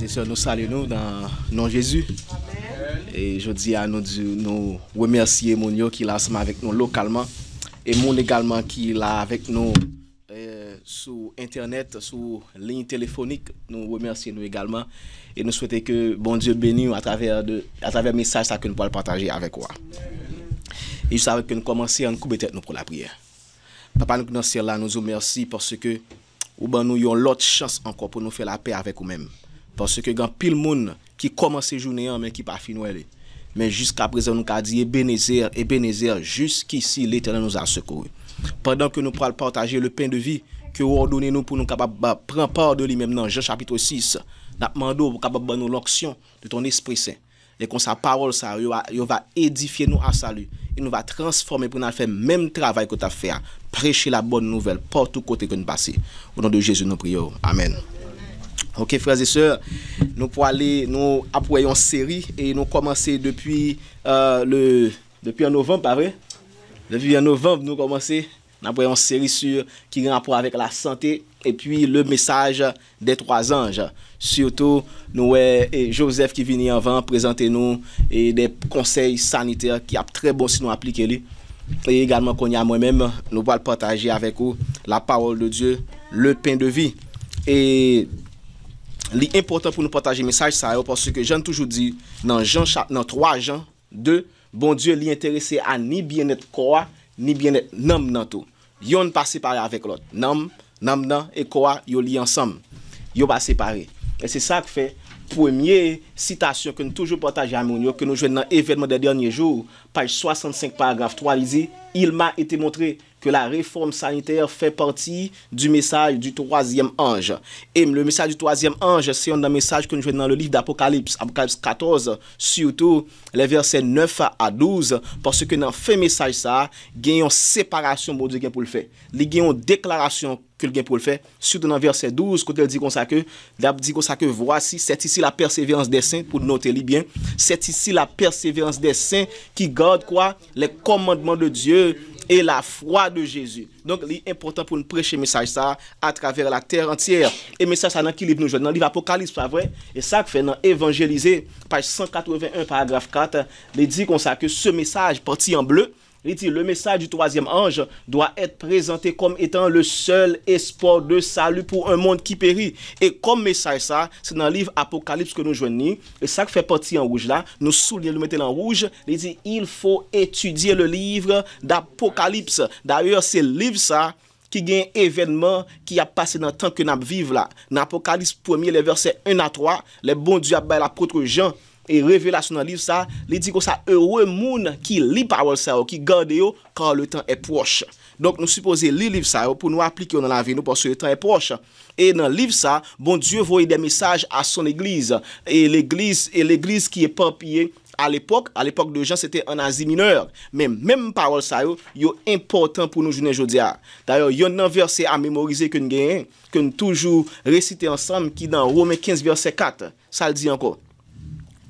frères et sœurs, nous saluons dans le nom de Jésus. Et je dis à nous remercier mon qui est là ensemble avec nous localement et mon également qui est là avec nous sur internet, sur ligne téléphonique. Nous remercions nous également et nous souhaitons que bon Dieu bénisse à travers le message que nous pourrons partager avec vous. Et je savais que nous commençons à nous couper tête nous pour la prière. Papa, nous dans le ciel là, nous vous remercions parce que nous avons l'autre chance encore pour nous faire la paix avec nous-mêmes. Parce que il y a pile monde qui commence la journée mais qui pas fini. Mais jusqu'à présent, nous avons dit Ebenezer, jusqu'ici, l'Éternel nous a secouru. Pendant que nous pourrons partager le pain de vie que vous ordonnez nous pour nous capables de prendre part de lui-même dans Jean chapitre 6, nous demandons pour capable de nous l'onction de ton Esprit Saint. Et qu'on sa parole, ça, il va édifier nous à salut. Il nous va transformer pour nous faire le même travail que tu as fait. Prêcher la bonne nouvelle partout côté que nous passons. Au nom de Jésus, nous prions. Amen. Ok, frères et sœurs, nous pour aller, nous après une série et nous commencer depuis en novembre, pas vrai? Depuis en novembre, nous commencer après une série sur qui a rapport avec la santé et puis le message des trois anges. Surtout, nous et Joseph qui vient avant présenter nous et des conseils sanitaires qui a très bon si nous appliquer les. Et également qu'on y a moi-même, nous allons partager avec vous la parole de Dieu, le pain de vie. Et l'important pour nous partager le message, ça parce que Jean toujours dit dans 3 Jean 2, bon Dieu l'y intéressé à ni bien-être corps, ni bien-être nam nan tout. Yon pas séparé avec l'autre. Nam nan et corps, yo li ensemble. Yo pas séparé. Et c'est ça que fait première citation que nous toujours partager à nous que nous jouons dans l'événement des derniers jours, page 65 paragraphe 3, il dit il m'a été montré que la réforme sanitaire fait partie du message du troisième ange. Et le message du troisième ange, c'est un message que nous jouons dans le livre d'Apocalypse, Apocalypse 14, surtout les versets 9 à 12, parce que dans le fait message ça, il y a une séparation bon Dieu pour le faire. Il y a une déclaration que le pour le faire, surtout dans le verset 12, quand il dit comme ça que voici, c'est ici la persévérance des saints, pour noter bien, c'est ici la persévérance des saints qui gardent quoi? Les commandements de Dieu et la foi de Jésus. Donc, c'est important pour nous prêcher le message ça à travers la terre entière. Et le message ça dans qui livre nous jouons? Dans le livre Apocalypse, pas vrai? Et ça fait dans Évangéliser, page 181, paragraphe 4, il dit comme ça que ce message parti en bleu, il dit le message du troisième ange doit être présenté comme étant le seul espoir de salut pour un monde qui périt. Et comme message ça, c'est dans le livre Apocalypse que nous joignons. Et ça qui fait partie en rouge là, nous soulignons, nous mettons en rouge. Il dit il faut étudier le livre d'Apocalypse. D'ailleurs, c'est le livre ça qui gagne événement qui a passé dans le temps que nous vivons là. Dans Apocalypse 1er, les versets 1 à 3, les bons Dieu a baillé l'apôtre Jean et révélation dans le livre ça, il dit que ça heureux monde qui lit parole ça qui garde yo car le temps est proche. Donc nous supposons lire le livre ça pour nous appliquer dans la vie nous parce que le temps est proche. Et dans le livre ça, bon Dieu voit des messages à son église et l'église qui est éparpillée à l'époque de Jean, c'était en Asie mineure. Mais même parole ça yo important pour nous journée aujourd'hui. D'ailleurs, il y a un verset à mémoriser que nous toujours réciter ensemble qui dans Romains 15 verset 4. Ça le dit encore.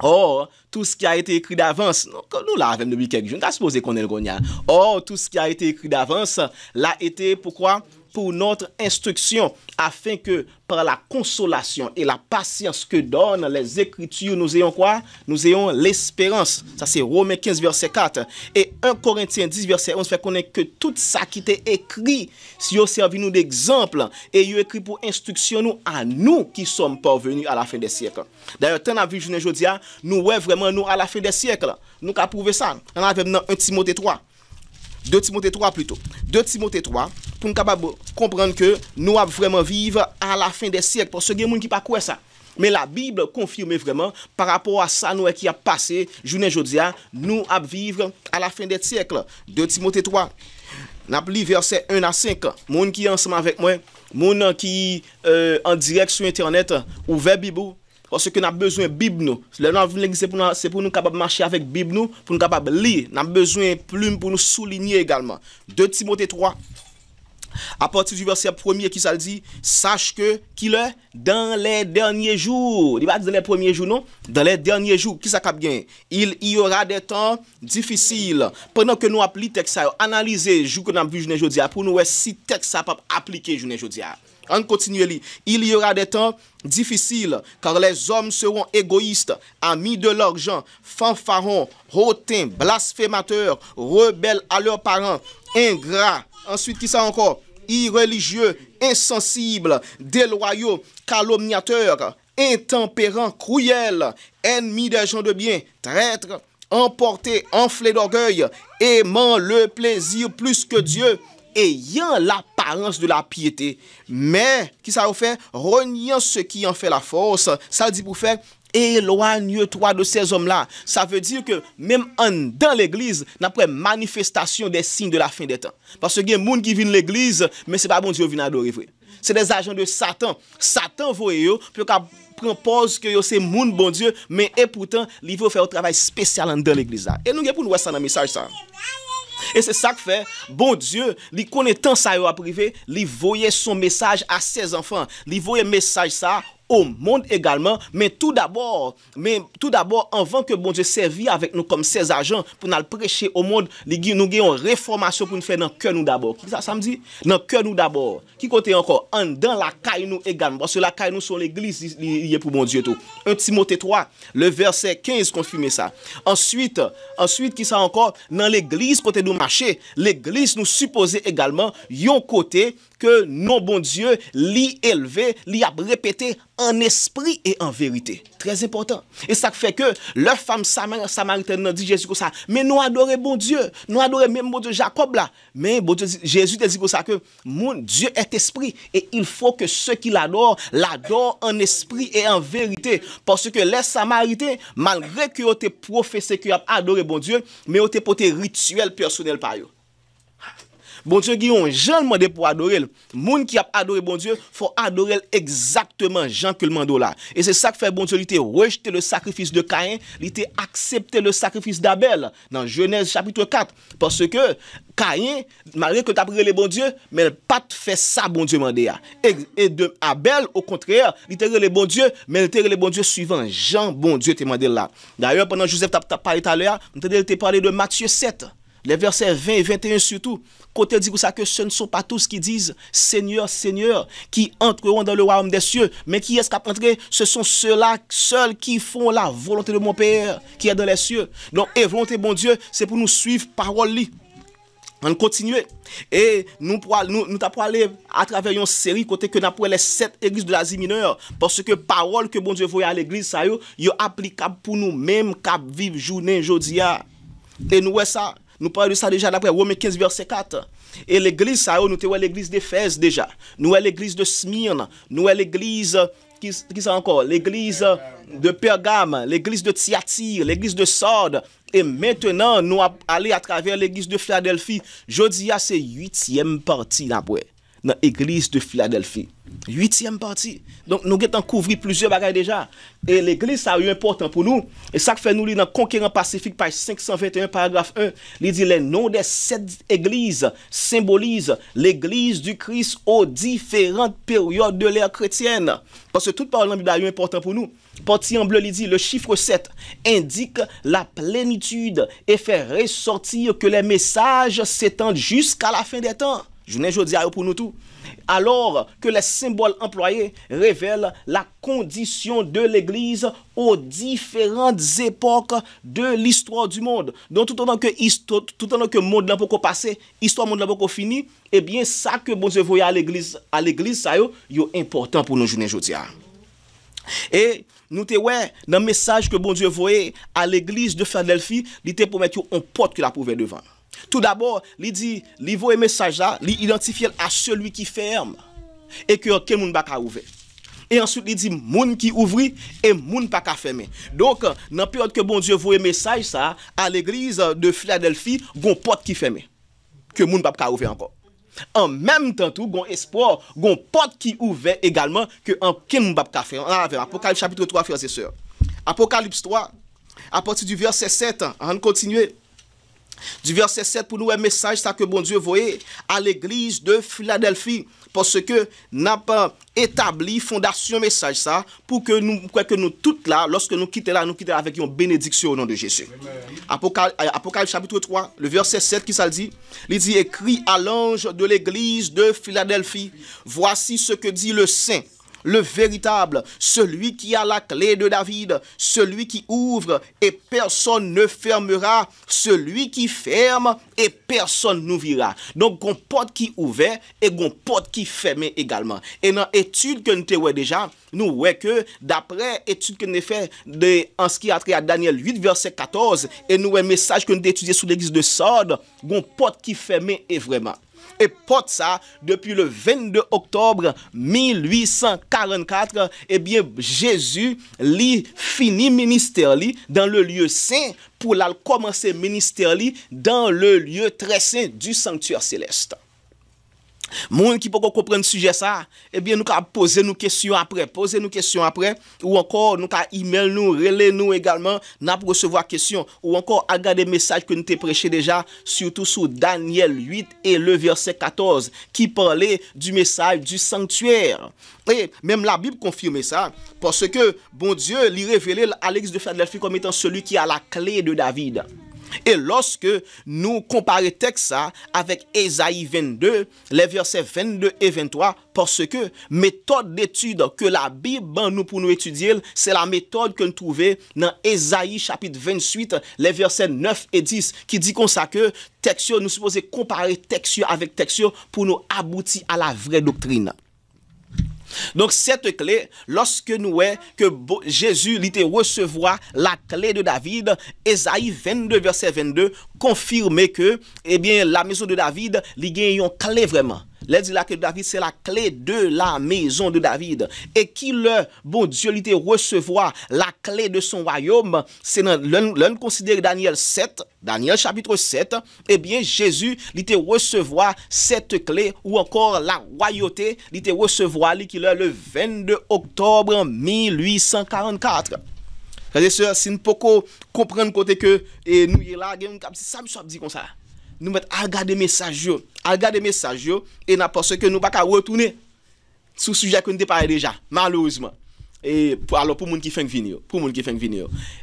Or, tout ce qui a été écrit d'avance, nous l'avons depuis quelques jours, nous sommes supposés qu'on est le gognard. Or, tout ce qui a été écrit d'avance, l'a été pourquoi? Pour notre instruction, afin que par la consolation et la patience que donnent les Écritures, nous ayons quoi? Nous ayons l'espérance. Ça c'est Romains 15 verset 4. Et 1 Corinthiens 10 verset 11 fait connaître que tout ça qui était écrit, si vous servi nous d'exemple, et il écrit pour instruction nous à nous qui sommes parvenus à la fin des siècles. D'ailleurs, tant à vu journée aujourd'hui, nous ouais vraiment nous à la fin des siècles. Nous qu'à prouver ça. On avait maintenant 1 Timothée 3. 2 Timothée 3 plutôt. 2 Timothée 3 pour nous capable comprendre que nous allons vraiment vivre à la fin des siècles parce que il y a des gens qui pas croire ça. Mais la Bible confirme vraiment par rapport à ça nous qui a passé journée aujourd'hui nous allons vivre à la fin des siècles. 2 Timothée 3. N'a lu verset 1 à 5. Monde qui est ensemble avec moi, monde qui en direct sur internet ouvert Bible. Parce que nous avons besoin de Bible. Nous avons l'église c'est pour nous capables de marcher avec Bible, nous, pour nous capables de lire. Nous avons besoin de plumes pour nous souligner également. 2 Timothée 3, À partir du verset 1er qui ça dit, sache que qu'il est dans les derniers jours. Il va dire dans les premiers jours, non? Dans les derniers jours, qui ça cap bien? Il y aura des temps difficiles. Pendant que nous appelons texte ça, analyser jour que nous avons vu journée aujourd'hui pour nous voir si texte ça peut appliquer journée aujourd'hui. On continue li. Il y aura des temps difficiles, car les hommes seront égoïstes, amis de l'argent, fanfarons, hautains, blasphémateurs, rebelles à leurs parents, ingrats. Ensuite, qui ça encore? Irreligieux, insensibles, déloyaux, calomniateurs, intempérants, cruels, ennemis des gens de bien, traîtres, emportés, enflés d'orgueil, aimant le plaisir plus que Dieu, ayant l'apparence de la piété, mais qui ça fait? Reniant ce qui en fait la force. Ça dit pour faire éloigne-toi de ces hommes-là. Ça veut dire que même dans l'église, n'a pas manifestation des signes de la fin des temps. Parce que il y a des gens qui viennent l'église, mais c'est pas bon Dieu qui vient adorer. C'est des agents de Satan. Satan voyez pour qu'on prend pause que c'est moun bon Dieu, mais et pourtant, il veut faire un travail spécial dans l'église. Et nous avons pour nous voir ça dans le message ça. Et c'est ça que fait, bon Dieu, il connaît tant ça à privé, il voyait son message à ses enfants, il voyait message ça au monde également, mais tout d'abord, avant que bon Dieu servi avec nous comme ses agents pour nous prêcher au monde, nous avons une réformation pour nous faire dans le cœur nous d'abord. Ça me dit? Dans le cœur nous d'abord. Qui côté encore? Dans la caille nous également, parce que la caille nous sont l'église liée pour bon Dieu tout. 1 Timothée 3, le verset 15 confirme ça. Ensuite, qui ça encore? Dans l'église côté nous marcher, l'église nous suppose également yon côté que non bon Dieu l'y élevé, l'y a répété en esprit et en vérité. Très important. Et ça fait que leur femme samaritaine dit Jésus comme ça, mais nous adorons bon Dieu, nous adorons même bon Dieu Jacob là. Mais bon Dieu, Jésus te dit comme ça que mon Dieu est esprit et il faut que ceux qui l'adorent en esprit et en vérité. Parce que les Samaritains, malgré qu'ils ont professé qu'ils ont adoré bon Dieu, mais ils ont porté rituel personnel par eux. Bon Dieu qui ont Jean demandé pour adorer. Moun qui a adoré bon Dieu, faut adorer exactement Jean que le mando là. Et c'est ça que fait bon Dieu, il a rejeté le sacrifice de Caïn, il a accepté le sacrifice d'Abel dans Genèse chapitre 4 parce que Caïn, malgré que tu as prié le bon Dieu, mais il n'a pas fait ça bon Dieu mandé. Et de Abel au contraire, il t'a le bon Dieu, mais il t'a le bon Dieu suivant Jean bon Dieu t'a demandé là. D'ailleurs pendant Joseph t'a parlé tout à l'heure, il t'a parlé de Matthieu 7. Les versets 20 et 21 surtout, côté dit ça que ce ne sont pas tous qui disent Seigneur, Seigneur, qui entreront dans le royaume des cieux, mais qui est-ce qui a entré? Ce sont ceux-là seuls qui font la volonté de mon Père qui est dans les cieux. Donc, et volonté bon Dieu, c'est pour nous suivre parole li. On continue et nous t'apprends aller à travers une série côté que nous pour les 7 églises de l'Asie mineure parce que parole que bon Dieu voyait à l'église ça yo applicable pour nous même qui vivre journée jodia. Et nous ça nous parlons de ça déjà d'après Romains 15 verset 4. Et l'église ça nous te l'église d'Éphèse déjà. Nous l'église de Smyrne, nous l'église qui ça encore, l'église de Pergame, l'église de Thyatire, l'église de Sardes. Et maintenant, nous allons à travers l'église de Philadelphie. Jeudi, c'est 8e partie d'après. Dans l'église de Philadelphie. 8e partie. Donc, nous avons couvert plusieurs bagages déjà. Et l'église, ça a eu important pour nous. Et ça fait nous, dans Conquérant Pacifique, page 521, paragraphe 1, il dit les noms des 7 églises symbolisent l'église du Christ aux différentes périodes de l'ère chrétienne. Parce que toute parole dans la Bible est important pour nous. Partie en bleu, il dit le chiffre 7 indique la plénitude et fait ressortir que les messages s'étendent jusqu'à la fin des temps. Je ne dis pas pour nous tout. Alors que les symboles employés révèlent la condition de l'Église aux différentes époques de l'histoire du monde. Donc tout autant que le monde n'a pas passé, l'histoire du monde n'a pas fini, eh bien ça que bon Dieu voyait à l'Église ça est important pour nous journées aujourd'hui. Et nous te ouais dans le message que bon Dieu voyait à l'Église de Philadelphie, il était pour mettre un porte que la pouvait devant. Tout d'abord, il dit, il voit un message là, il identifie à celui qui ferme et que quel monde pas ouvert. Et ensuite, il dit, monde qui ouvre et monde pas fermer. Donc, dans la période que bon Dieu voit un message ça, à l'église de Philadelphie, gon porte qui ferme, que monde pas ouvert encore. En même temps, tout gon espoir, gon porte qui ouvert également que quel monde pas fermer. Apocalypse chapitre 3, frères et sœurs. Apocalypse 3, à partir du verset 7, on continue. Du verset 7 pour nous un message ça que bon Dieu voyait à l'église de Philadelphie parce que n'a pas établi fondation message ça pour que nous toutes là lorsque nous quittons avec une bénédiction au nom de Jésus. Apocalypse chapitre 3 le verset 7 qui ça dit, il dit écrit à l'ange de l'église de Philadelphie, voici ce que dit le saint, le véritable, celui qui a la clé de David, celui qui ouvre et personne ne fermera, celui qui ferme et personne n'ouvrira. Donc, on porte qui ouvert et on porte qui ferme également. Et dans l'étude que nous avons déjà, nous voyons que d'après l'étude que nous avons fait en ce qui a trait à Daniel 8, verset 14, et nous avons un message que nous avons étudié sur l'église de Sardes, on porte qui ferme et vraiment. Et porte ça depuis le 22 octobre 1844, eh bien Jésus li fini ministère li dans le lieu saint pour la commencer ministère li dans le lieu très saint du sanctuaire céleste. Moun qui peut comprendre sujet ça, eh bien nous poser nos questions après, ou encore nous email nous, relais nous également, n'a pour recevoir questions ou encore regarder messages que nous t'ai prêché déjà, surtout sur Daniel 8 et le verset 14 qui parlait du message du sanctuaire. Et même la Bible confirme ça parce que bon Dieu lui révélé à l'église de Philadelphie comme étant celui qui a la clé de David. Et lorsque nous comparons texte ça avec Ésaïe 22, les versets 22 et 23, parce que méthode d'étude que la Bible nous pour nous étudier, c'est la méthode que nous trouvons dans Ésaïe chapitre 28, les versets 9 et 10, qui dit comme ça que texte nous supposons comparer texte avec texte pour nous aboutir à la vraie doctrine. Donc cette clé, lorsque nous voyons que Jésus lui recevoir la clé de David, Ésaïe 22 verset 22 confirme que eh bien la maison de David lui gagne une clé vraiment. Là dit là que David c'est la clé de la maison de David et qui le bon Dieu lui recevoir la clé de son royaume, c'est dans l'un considère Daniel chapitre 7, eh bien Jésus lui recevoir cette clé ou encore la royauté, lui recevoir lui qui le 22 octobre 1844. Frères et sœurs, si nous pouvons comprendre côté que et nous y là, ça me dit comme ça. Nous mettons à regarder message et n'a parce que nous pas qu'à retourner sur sujet que nous avons parlé déjà malheureusement. Et alors pour monde qui fait venir,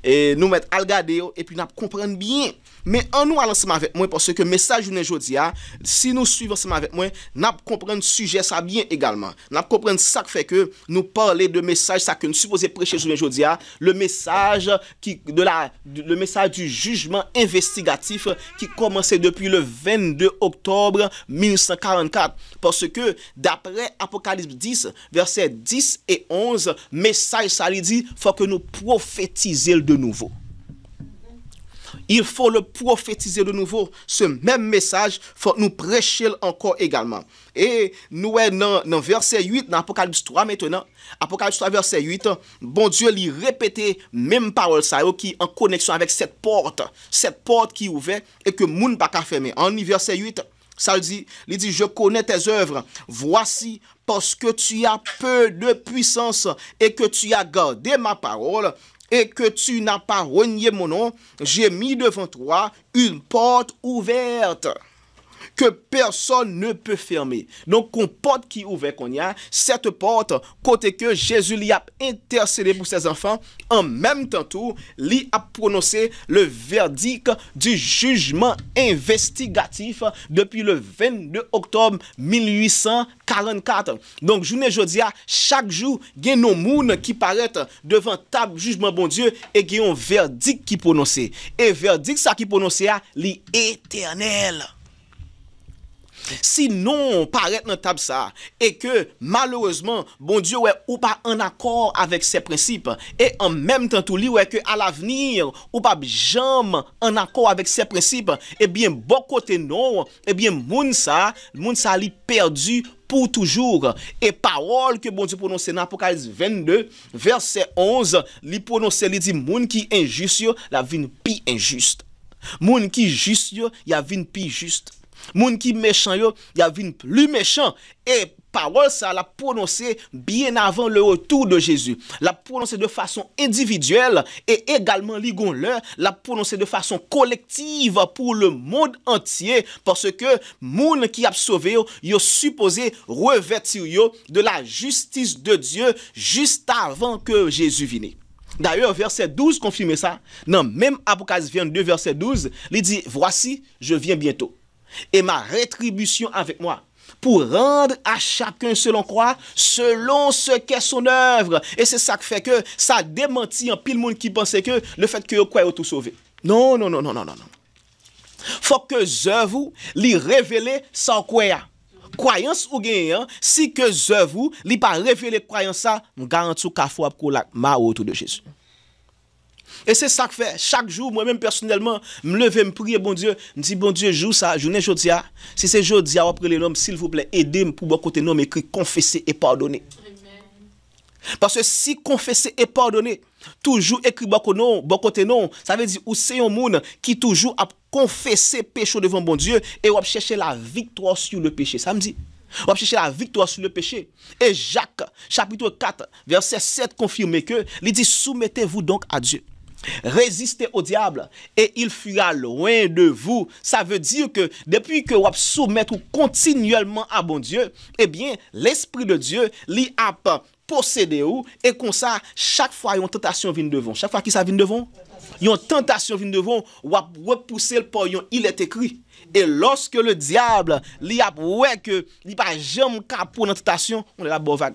et nous mettons à regarder et puis nous comprendre bien. Mais en nous ensemble avec moi parce que message aujourd'hui si nous suivons ensemble avec moi, nous comprendre sujet ça bien également. Nous comprendre ça qui fait que nous parler de message ça que nous supposons prêcher aujourd'hui le message le message du jugement investigatif qui commençait depuis le 22 octobre 1944 parce que d'après Apocalypse 10 versets 10 et 11 message ça lui dit faut que nous prophétiser de nouveau. Il faut le prophétiser de nouveau. Ce même message, faut nous prêcher encore également. Et nous, dans verset 8, dans Apocalypse 3 maintenant, Apocalypse 3 verset 8, bon Dieu lui répétait même parole ça qui en connexion avec cette porte qui est ouverte et que moun pas qu'à fermer. En verset 8, ça dit, il dit, je connais tes œuvres. Voici, parce que tu as peu de puissance et que tu as gardé ma parole, et que tu n'as pas renié mon nom, j'ai mis devant toi une porte ouverte que personne ne peut fermer. Donc, une porte qui est ouverte qu'on y a, cette porte, côté que Jésus lui a intercédé pour ses enfants, en même temps tout, lui a prononcé le verdict du jugement investigatif depuis le 22 octobre 1844. Donc, journée jeudi, chaque jour, il y a nos moun qui paraissent devant table jugement bon Dieu et il y a un verdict qui prononcé. Et verdict ça qui prononcé à l'éternel. Sinon, paraît dans table ça et que malheureusement, bon Dieu ouais ou pas en accord avec ses principes et en même temps tout lui ouais que à l'avenir ou pas jamais en accord avec ses principes, eh bien bon côté non, eh bien moun ça li perdu pour toujours. Et parole que bon Dieu prononce dans Apocalypse 22 verset 11, li prononce li dit moun qui injuste la vie pi injuste. Moun qui juste y a vie pi juste. Moun qui méchant yo, y a vin plus méchant et parole, ça l'a prononcé bien avant le retour de Jésus. L'a prononcé de façon individuelle et également l'a prononcé de façon collective pour le monde entier parce que monde qui a sauvé, yo supposé revêtir yo de la justice de Dieu juste avant que Jésus vienne. D'ailleurs, verset 12 confirme ça. Dans même Apocalypse 22, verset 12, il dit, voici, je viens bientôt. Et ma rétribution avec moi, pour rendre à chacun selon quoi, selon ce qu'est son œuvre. Et c'est ça qui fait que ça démentit en pile monde qui pensait que le fait que quoi est tout sauvé. Non. Faut que vous li révéler sans quoi. Croyance ou gagnant, si que vous li pas révéler croyance ça, me garantis qu'à fois pour la ma autour de Jésus. Et c'est ça que fait chaque jour, moi-même personnellement, me lever, me prier, bon Dieu, me dis, bon Dieu, joue ça, journée jodia. Si c'est jodia, après les noms, s'il vous plaît, aidez-moi pour bon côté nom écrit confesser et pardonner. Parce que si confesser et pardonner, toujours écrit bon côté non, ça veut dire ou c'est un monde qui toujours a confessé péché devant bon Dieu et on chercher la victoire sur le péché. Ça me dit. On va chercher la victoire sur le péché. Et Jacques, chapitre 4, verset 7, confirme que, il dit, soumettez-vous donc à Dieu. Résistez au diable et il fuira loin de vous. Ça veut dire que depuis que vous soumettez continuellement à bon Dieu, eh bien, l'Esprit de Dieu lui a possédé ou et comme ça, chaque fois une tentation vient devant. Chaque fois qu'il ça vient devant, une tentation vient devant, ou a repousser par il est écrit. Et lorsque le diable lui a ouais que il pas jamais capable pour une tentation, on est la bonne vague.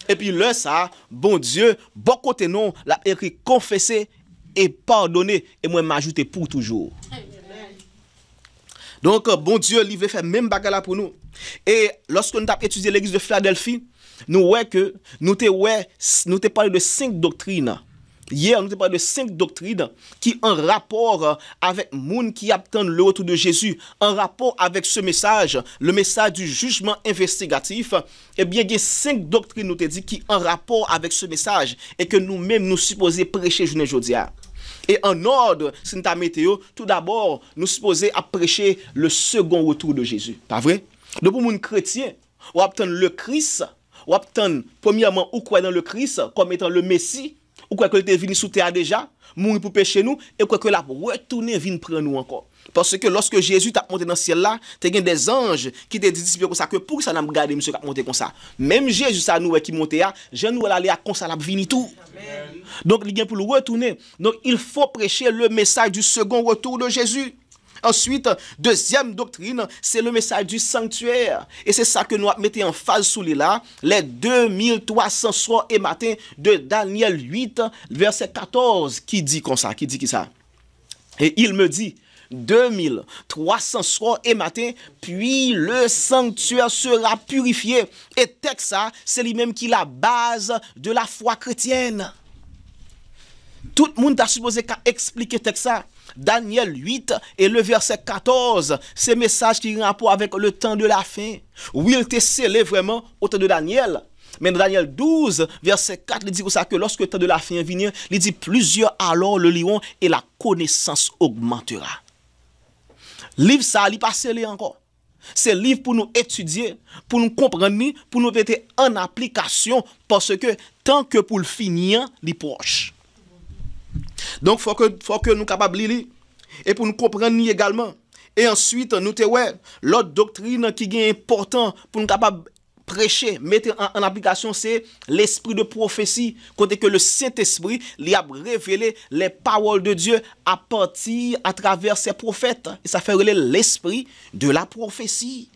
Et puis là, ça, bon Dieu, bon côté non, l'a écrit confesser et pardonner. Et moi, m'ajouter pour toujours. Amen. Donc, bon Dieu, il veut faire même bagarre pour nous. Et lorsque nous avons étudié l'église de Philadelphie, nous t'ai parlé de 5 doctrines. Hier, nous avons parlé de 5 doctrines qui ont un rapport avec le monde qui attend le retour de Jésus, en rapport avec ce message, le message du jugement investigatif. Eh bien, il y a 5 doctrines, nous te dit, qui ont un rapport avec ce message et que nous-mêmes, nous supposons prêcher journée aujourd'hui. Et en ordre, c'est notre météo, tout d'abord, nous supposons prêcher le second retour de Jésus. Pas vrai? Donc, pour les chrétiens, on attend le Christ, on attend, premièrement, ou quoi dans le Christ, comme étant le Messie. Ou quoi que était venu sous terre déjà, mourir pour pécher nous, et quoi que la retourner vient prendre nous encore. Parce que lorsque Jésus t'a monté dans le ciel là, tu as des anges qui te disent comme ça que pour ça n'a pas gardé monsieur qui monté comme ça. Même Jésus ça nous qui monté là, je nous aller à comme ça la venir tout. Amen. Donc il vient pour le retourner. Donc il faut prêcher le message du second retour de Jésus. Ensuite, deuxième doctrine, c'est le message du sanctuaire. Et c'est ça que nous mettons en phase sous là, les 2300 soirs et matins de Daniel 8, verset 14, qui dit comme ça, qui dit qui ça. Et il me dit, 2300 soirs et matins, puis le sanctuaire sera purifié. Et texte ça, c'est lui-même qui est la base de la foi chrétienne. Tout le monde a supposé expliquer texte ça. Daniel 8 et le verset 14, ces messages qui ont rapport avec le temps de la fin. Oui, il était scellé vraiment au temps de Daniel. Mais dans Daniel 12, verset 4, il dit que lorsque le temps de la fin vient, il dit plusieurs alors le liront et la connaissance augmentera. Livre ça, il n'est pas scellé encore. C'est livre pour nous étudier, pour nous comprendre, pour nous mettre en application, parce que tant que pour le finir, il est proche. Donc, faut que nous soyons capables de lire et pour nous comprendre également. Et ensuite, nous te ouais, l'autre doctrine qui est important pour nous capables de prêcher, mettre en application, c'est l'esprit de prophétie. Côté que le Saint-Esprit lui a révélé les paroles de Dieu à travers ses prophètes. Et ça fait l'esprit de la prophétie.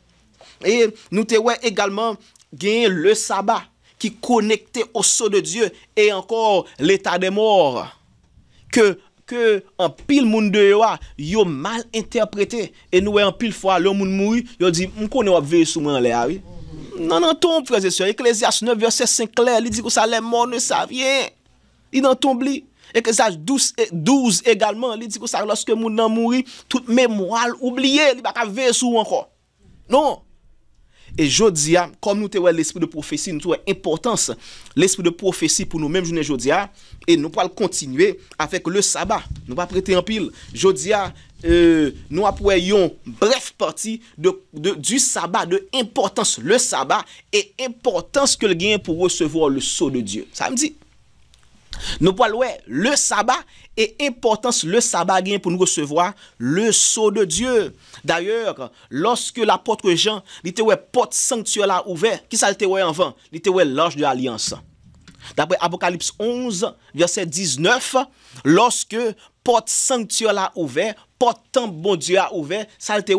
Et nous te ouais également gagner le sabbat qui est connecté au sceau de Dieu et encore l'état des morts. Que en pile monde de yo mal interprété et nous en pile fois le monde mouri yo dit on connaît on veiller sur moi là oui non tombe frères et sœurs Ecclésiaste 9 verset 5 clair il dit que ça les morts ne savent rien il en tombe li Ecclésiaste 12 également il dit que ça lorsque monde nan mouri toute mémoire oublié il pas veiller sur encore non Et jodi a, comme nous te ouais l'esprit de prophétie, nous te ouais importance l'esprit de prophétie pour nous même journée jodi a, et nous pourrons continuer avec le sabbat. Nous pas prêter en pile. Jodi a nous apprenons bref partie du sabbat, de importance le sabbat et importance que le gain pour recevoir le sceau de Dieu. Ça me dit. Nous parlons le sabbat et importance le sabbat gain pour nous recevoir le sceau de Dieu. D'ailleurs, lorsque l'apôtre Jean, il était porte sanctuaire là ouvert, qui ça était avant? Il était l'arche de l'alliance. D'après Apocalypse 11, verset 19, lorsque porte sanctuaire là ouvert, porte temple bon Dieu a ouvert, ça était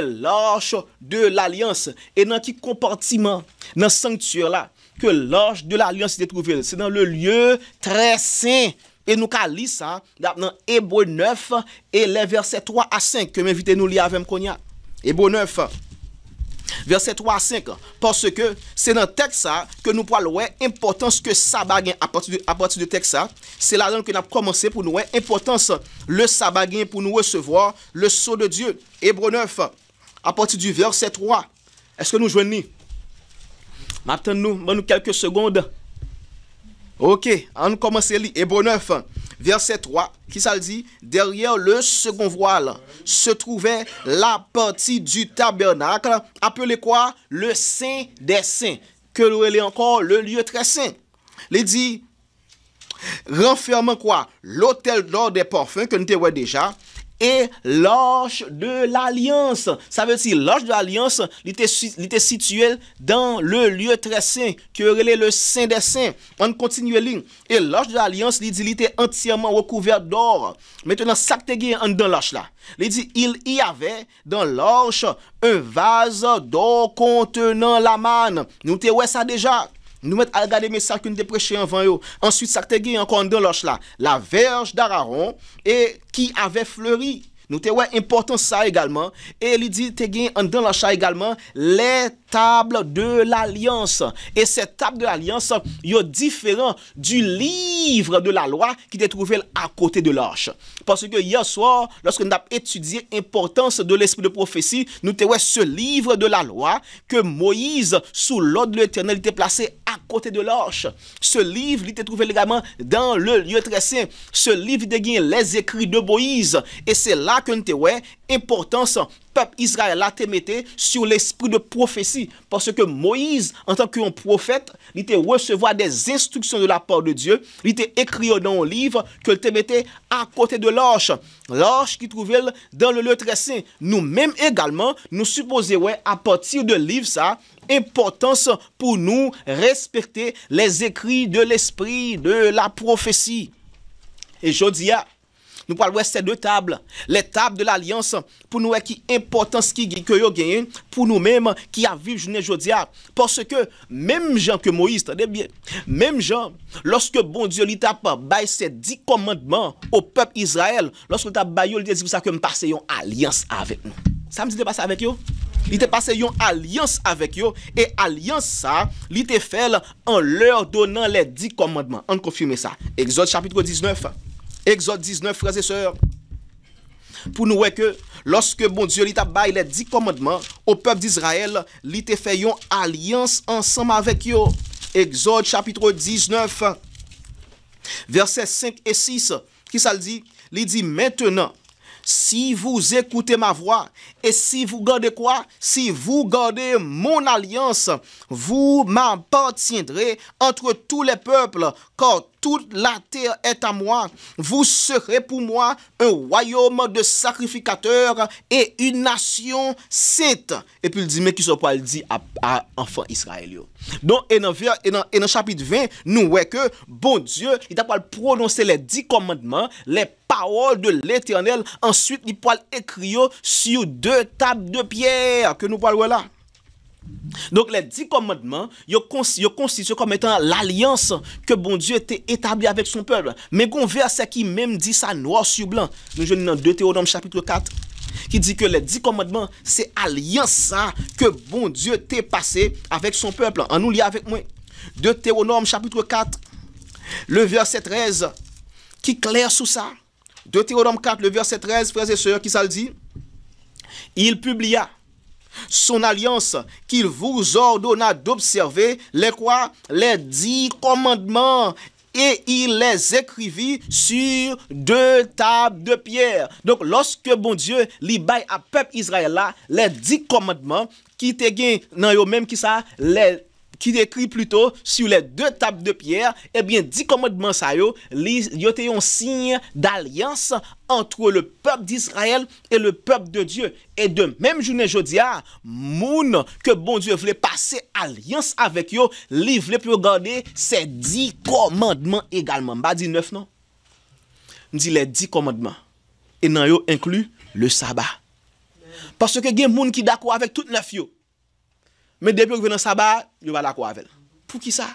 l'arche de l'alliance. Et dans quel compartiment dans sanctuaire là que l'arche de l'alliance était trouvée? C'est dans le lieu très saint. Et nous avons lu ça dans Hébreux 9 et les versets 3 à 5 que m'invitez nous lire avec moi. Hébreux 9. Verset 3 à 5, parce que c'est dans le texte ça que nous parlons importance que sabbat gain à partir de texte ça, c'est là que nous avons commencé pour nous importance le sabbat gain pour nous recevoir le sceau de Dieu. Hébreux 9 à partir du verset 3. Est-ce que nous joignons? Maintenant nous quelques secondes. OK, on commence à lire Hébreux 9 verset 3, qui ça dit? Derrière le second voile se trouvait la partie du tabernacle, appelée quoi? Le Saint des Saints, que l'on est encore le lieu très saint. Il dit, renfermant quoi? L'autel d'or des parfums, que nous avons déjà, et l'arche de l'alliance. Ça veut dire l'arche de l'alliance, il était situé dans le lieu très saint, que relève le Saint des Saints. On continue à lire. Et l'arche de l'alliance, il était entièrement recouvert d'or. Maintenant, ça que tu as dans l'arche là. Il dit, il y avait dans l'arche un vase d'or contenant la manne. Nous te ouais ça déjà. Nous mettons à regarder mes sacs que nous avons prêché avant eux. Ensuite, ça te encore dans l'orche là. La verge d'Aaron et qui avait fleuri. Nous avons important ça également. Et il dit, te gain dans l'orche également les tables de l'alliance. Et ces tables de l'alliance, sont différents du livre de la loi qui était trouvé à côté de l'arche. Parce que hier soir, lorsque nous avons étudié l'importance de l'esprit de prophétie, nous avons ce livre de la loi que Moïse, sous l'ordre de l'Éternel, était placé à côté de l'arche. Ce livre, il était trouvé également dans le lieu très saint. Ce livre, il était les écrits de Moïse. Et c'est là que nous avons importance peuple Israël a te metté sur l'esprit de prophétie parce que Moïse en tant qu'un prophète il était recevoir des instructions de la part de Dieu, il était écrit dans un livre que te mettait à côté de l'arche qui trouvait dans le lieu très saint. Nous-mêmes également nous supposons à partir de livre ça importance pour nous respecter les écrits de l'esprit de la prophétie. Et je dis nous parlons de ces deux tables, les tables de l'alliance, pour nous, qui importance que nous gagnons, pour nous-mêmes qui a vécu journée aujourd'hui. Parce que même Jean que Moïse, attendez bien, même Jean, lorsque bon Dieu lui t'a baillé ses 10 commandements au peuple Israël, lorsque t'a baillé, il dit pour ça que nous passions une alliance avec nous. Ça me dit de passer avec eux? Il était passé une alliance avec eux, et alliance ça, il était fait en leur donnant les 10 commandements. On confirme ça. Exode chapitre 19. Exode 19, frères et sœurs, pour nous voir que lorsque bon Dieu lui a baillé les 10 commandements au peuple d'Israël, il a fait une alliance ensemble avec eux. Exode chapitre 19, versets 5 et 6, qui ça le dit? Il dit maintenant, si vous écoutez ma voix, et si vous gardez quoi? Si vous gardez mon alliance, vous m'appartiendrez entre tous les peuples, car toute la terre est à moi. Vous serez pour moi un royaume de sacrificateurs et une nation sainte. Et puis il dit, mais qui sont pas le dit à enfants Israël. Donc, et dans chapitre 20, nous voyons que bon Dieu, il a pas prononcé les 10 commandements, les paroles de l'Éternel. Ensuite, il peut écrire sur 2 tables de pierre que nous parlons là. Donc les 10 commandements, ils constituent comme étant l'alliance que bon Dieu était établi avec son peuple. Mais qu'on verset qui même dit ça noir sur blanc. Nous venons dans Deutéronome chapitre 4 qui dit que les 10 commandements, c'est alliance ça que bon Dieu t'est passé avec son peuple. En nous lit avec moi. Deutéronome chapitre 4, le verset 13, qui claire sous ça. Deutéronome 4, le verset 13, frères et sœurs, qui ça le dit? Il publia son alliance qu'il vous ordonna d'observer, les quoi? Les 10 commandements. Et il les écrivit sur 2 tables de pierre. Donc, lorsque bon Dieu li bail à peuple Israël là, les 10 commandements qui te gen nan yo même qui ça, les qui écrit plutôt sur les 2 tables de pierre, eh bien, 10 commandements ça yo te un signe d'alliance entre le peuple d'Israël et le peuple de Dieu. Et de même journée jodia, moun que bon Dieu voulait passer alliance avec yo, li voulait pour garder ces 10 commandements également. Pas dit 9 non. On dit les 10 commandements. Et nan yo inclut le sabbat. Parce que gen moun qui d'accord avec tout 9 yo. Mais depuis que vous venez dans le sabbat, vous pas d'accord avec. Pour qui ça?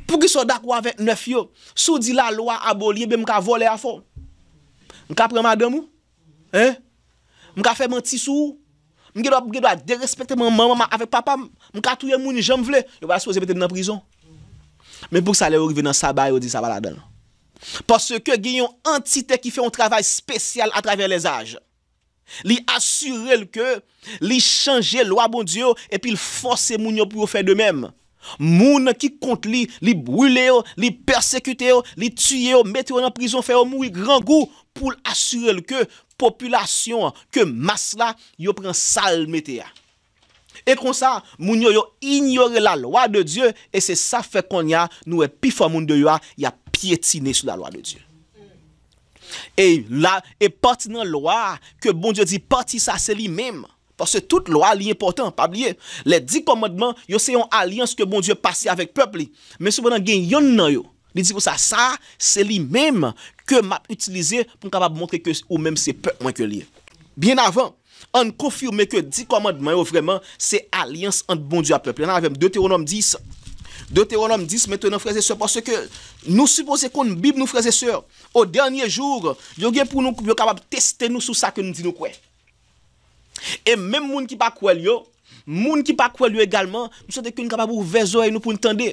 Pour qui soit d'accord avec 9 yo? Si dit la loi abolie, ben m'ka voler à fond. M'ka prendre madame ou? Hein? M'ka faire menti sou? M'ka doit dérespecter maman avec papa, m'ka touyer moun j'aime vle, yo va supposé mettre dans prison. Mais pour ça les arriver dans sabbat, yo dit ça va là-dedans. Parce que gen yon entité qui fait un travail spécial à travers les âges. Li assurer que li changer loi bon Dieu et puis il force moun yo pour faire de même. Moun qui compte li brûler, li persécuter, li tuer, mettre en prison, faire mourir grand goût pour assurer que population que masse là yo prend sale météa. Et comme ça, moun yo ignore la loi de Dieu et c'est ça fait qu'on y a nous est plus fort moun de yo y a piétiné sur la loi de Dieu. Et là, et parti dans la loi, que bon Dieu dit, parti ça, c'est lui-même. Parce que toute loi, est important, pas oublier. Les 10 commandements, c'est une alliance que bon Dieu passe avec le peuple. Mais souvent, il y a un yo. Il dit pour ça, c'est lui-même que m'a utilisé pour capable montrer que ou même c'est peuple moins que lui. Bien avant, on confirme que 10 commandements, vraiment, c'est alliance entre bon Dieu et le peuple. On a avec Deutéronome 10. Deutéronome 10 maintenant, frères et sœurs, parce que nous supposons qu'on Bible, nous frères et sœurs, au dernier jour, nous sommes pour nous capables de tester nous sur ça que nous disons quoi. Et même moun qui pas quoi yo, moun qui pas quoi également, nous sommes capables ouvrir les oreilles nous pour entendre.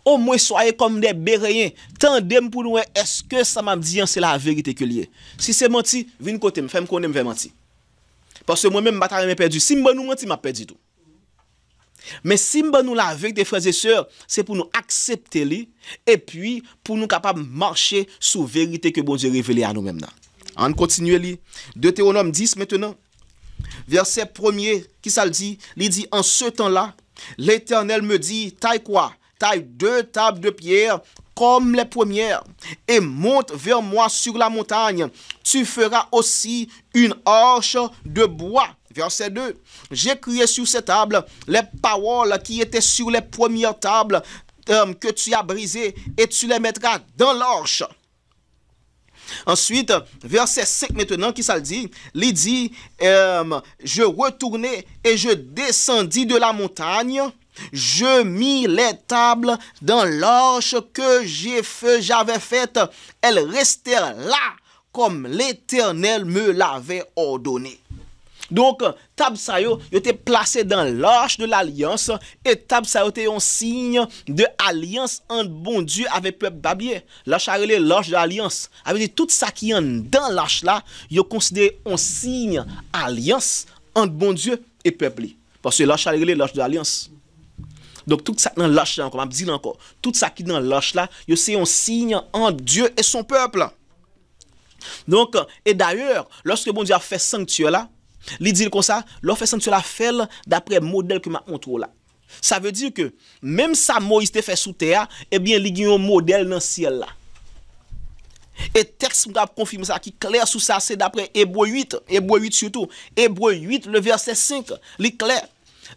Au moins soyez comme des béréens, tendez pour nous est-ce que ça m'a dit c'est la vérité que lié. Si c'est menti, viens côté me faire me connaître me mentir. Parce que moi même bataille m'a perdu. Si moi nous menti m'a perdu tout. Mais si nous la vérité frères et sœurs, c'est pour nous accepter li et puis pour nous capables marcher sous vérité que bon Dieu révélé à nous-mêmes. On continue li. Deutéronome 10 maintenant. Verset 1er qui ça le dit, il dit en ce temps-là, l'Éternel me dit taille quoi? Taille 2 tables de pierre comme les premières et monte vers moi sur la montagne. Tu feras aussi une arche de bois. Verset 2. J'écrirai sur ces tables les paroles qui étaient sur les premières tables que tu as brisées et tu les mettras dans l'arche. Ensuite, verset 5 maintenant, qui ça le dit? Il dit, je retournai et je descendis de la montagne. Je mis les tables dans l'arche que j'avais faite. Elles restèrent là comme l'Éternel me l'avait ordonné. Donc, table ça yo était placé dans l'arche de l'alliance et table ça était un signe de alliance entre bon Dieu avec peuple babien. L'arche de l'alliance. Avec tout ça qui est dans l'arche là, yo considéré un signe alliance entre bon Dieu et peuple. Parce que l'arche de l'alliance. Donc tout ça dans l'arche là, comme je dis encore, tout ça qui dans l'arche là, c'est un signe entre Dieu et son peuple. Donc et d'ailleurs, lorsque bon Dieu a fait sanctuaire là, il dit comme ça, l'offre sanctuaire la fait d'après modèle que m'a montré là. Ça veut dire que même ça Moïse te fait sous terre, eh bien il y a un modèle dans le ciel là. Et texte m'a confirme ça qui clair sur ça, c'est d'après Hébreu 8 surtout, Hébreu 8 le verset 5, il clair.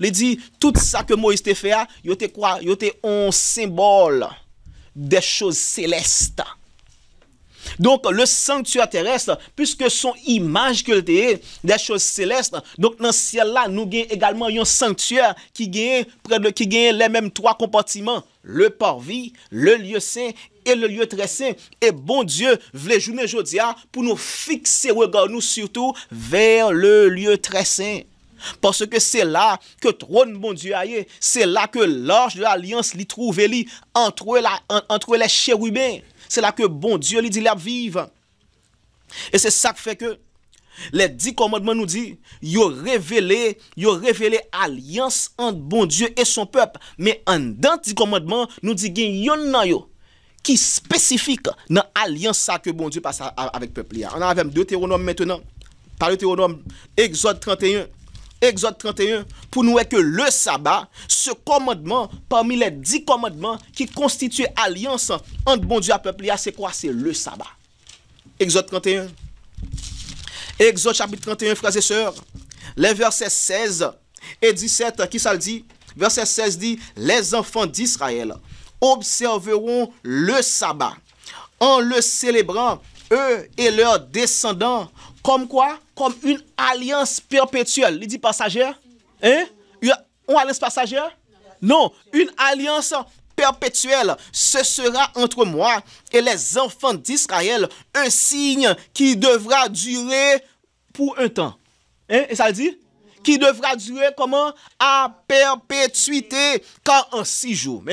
Il dit tout ça que Moïse te fait, il était quoi? Il était un symbole des choses célestes. Donc, le sanctuaire terrestre, puisque son image que était des choses célestes, donc dans le ciel là, nous avons également un sanctuaire qui gagne les mêmes 3 compartiments, le parvis, le lieu saint et le lieu très saint. Et bon Dieu, voulait journée aujourd'hui pour nous fixer regard nous surtout vers le lieu très saint. Parce que c'est là que trône bon Dieu aille, c'est là que l'arche de l'alliance l'y trouve entre les chérubins. C'est là que bon Dieu lui dit la vive. Et c'est ça qui fait que Les 10 commandements nous disent, yo révélé alliance entre bon Dieu et son peuple. Mais en dans 10 commandements, nous dit gen yon nan yo qui spécifique dans alliance ça que bon Dieu passe avec le peuple. On a avec Deutéronome maintenant. Par Deutéronome, Exode 31. Exode 31, pour nous voir que le sabbat, ce commandement, parmi les 10 commandements qui constituent alliance entre bon Dieu et le peuple, c'est quoi? C'est le sabbat. Exode 31. Exode chapitre 31, frères et sœurs, les versets 16 et 17, qui ça le dit? Verset 16 dit, les enfants d'Israël observeront le sabbat en le célébrant, eux et leurs descendants, comme quoi? Comme une alliance perpétuelle. Il dit passagère? Hein? Une alliance passagère? Non, une alliance perpétuelle. Ce sera entre moi et les enfants d'Israël un signe qui devra durer pour un temps. Hein? Et ça le dit? Qui devra durer comment? À perpétuité, car en 6 jours.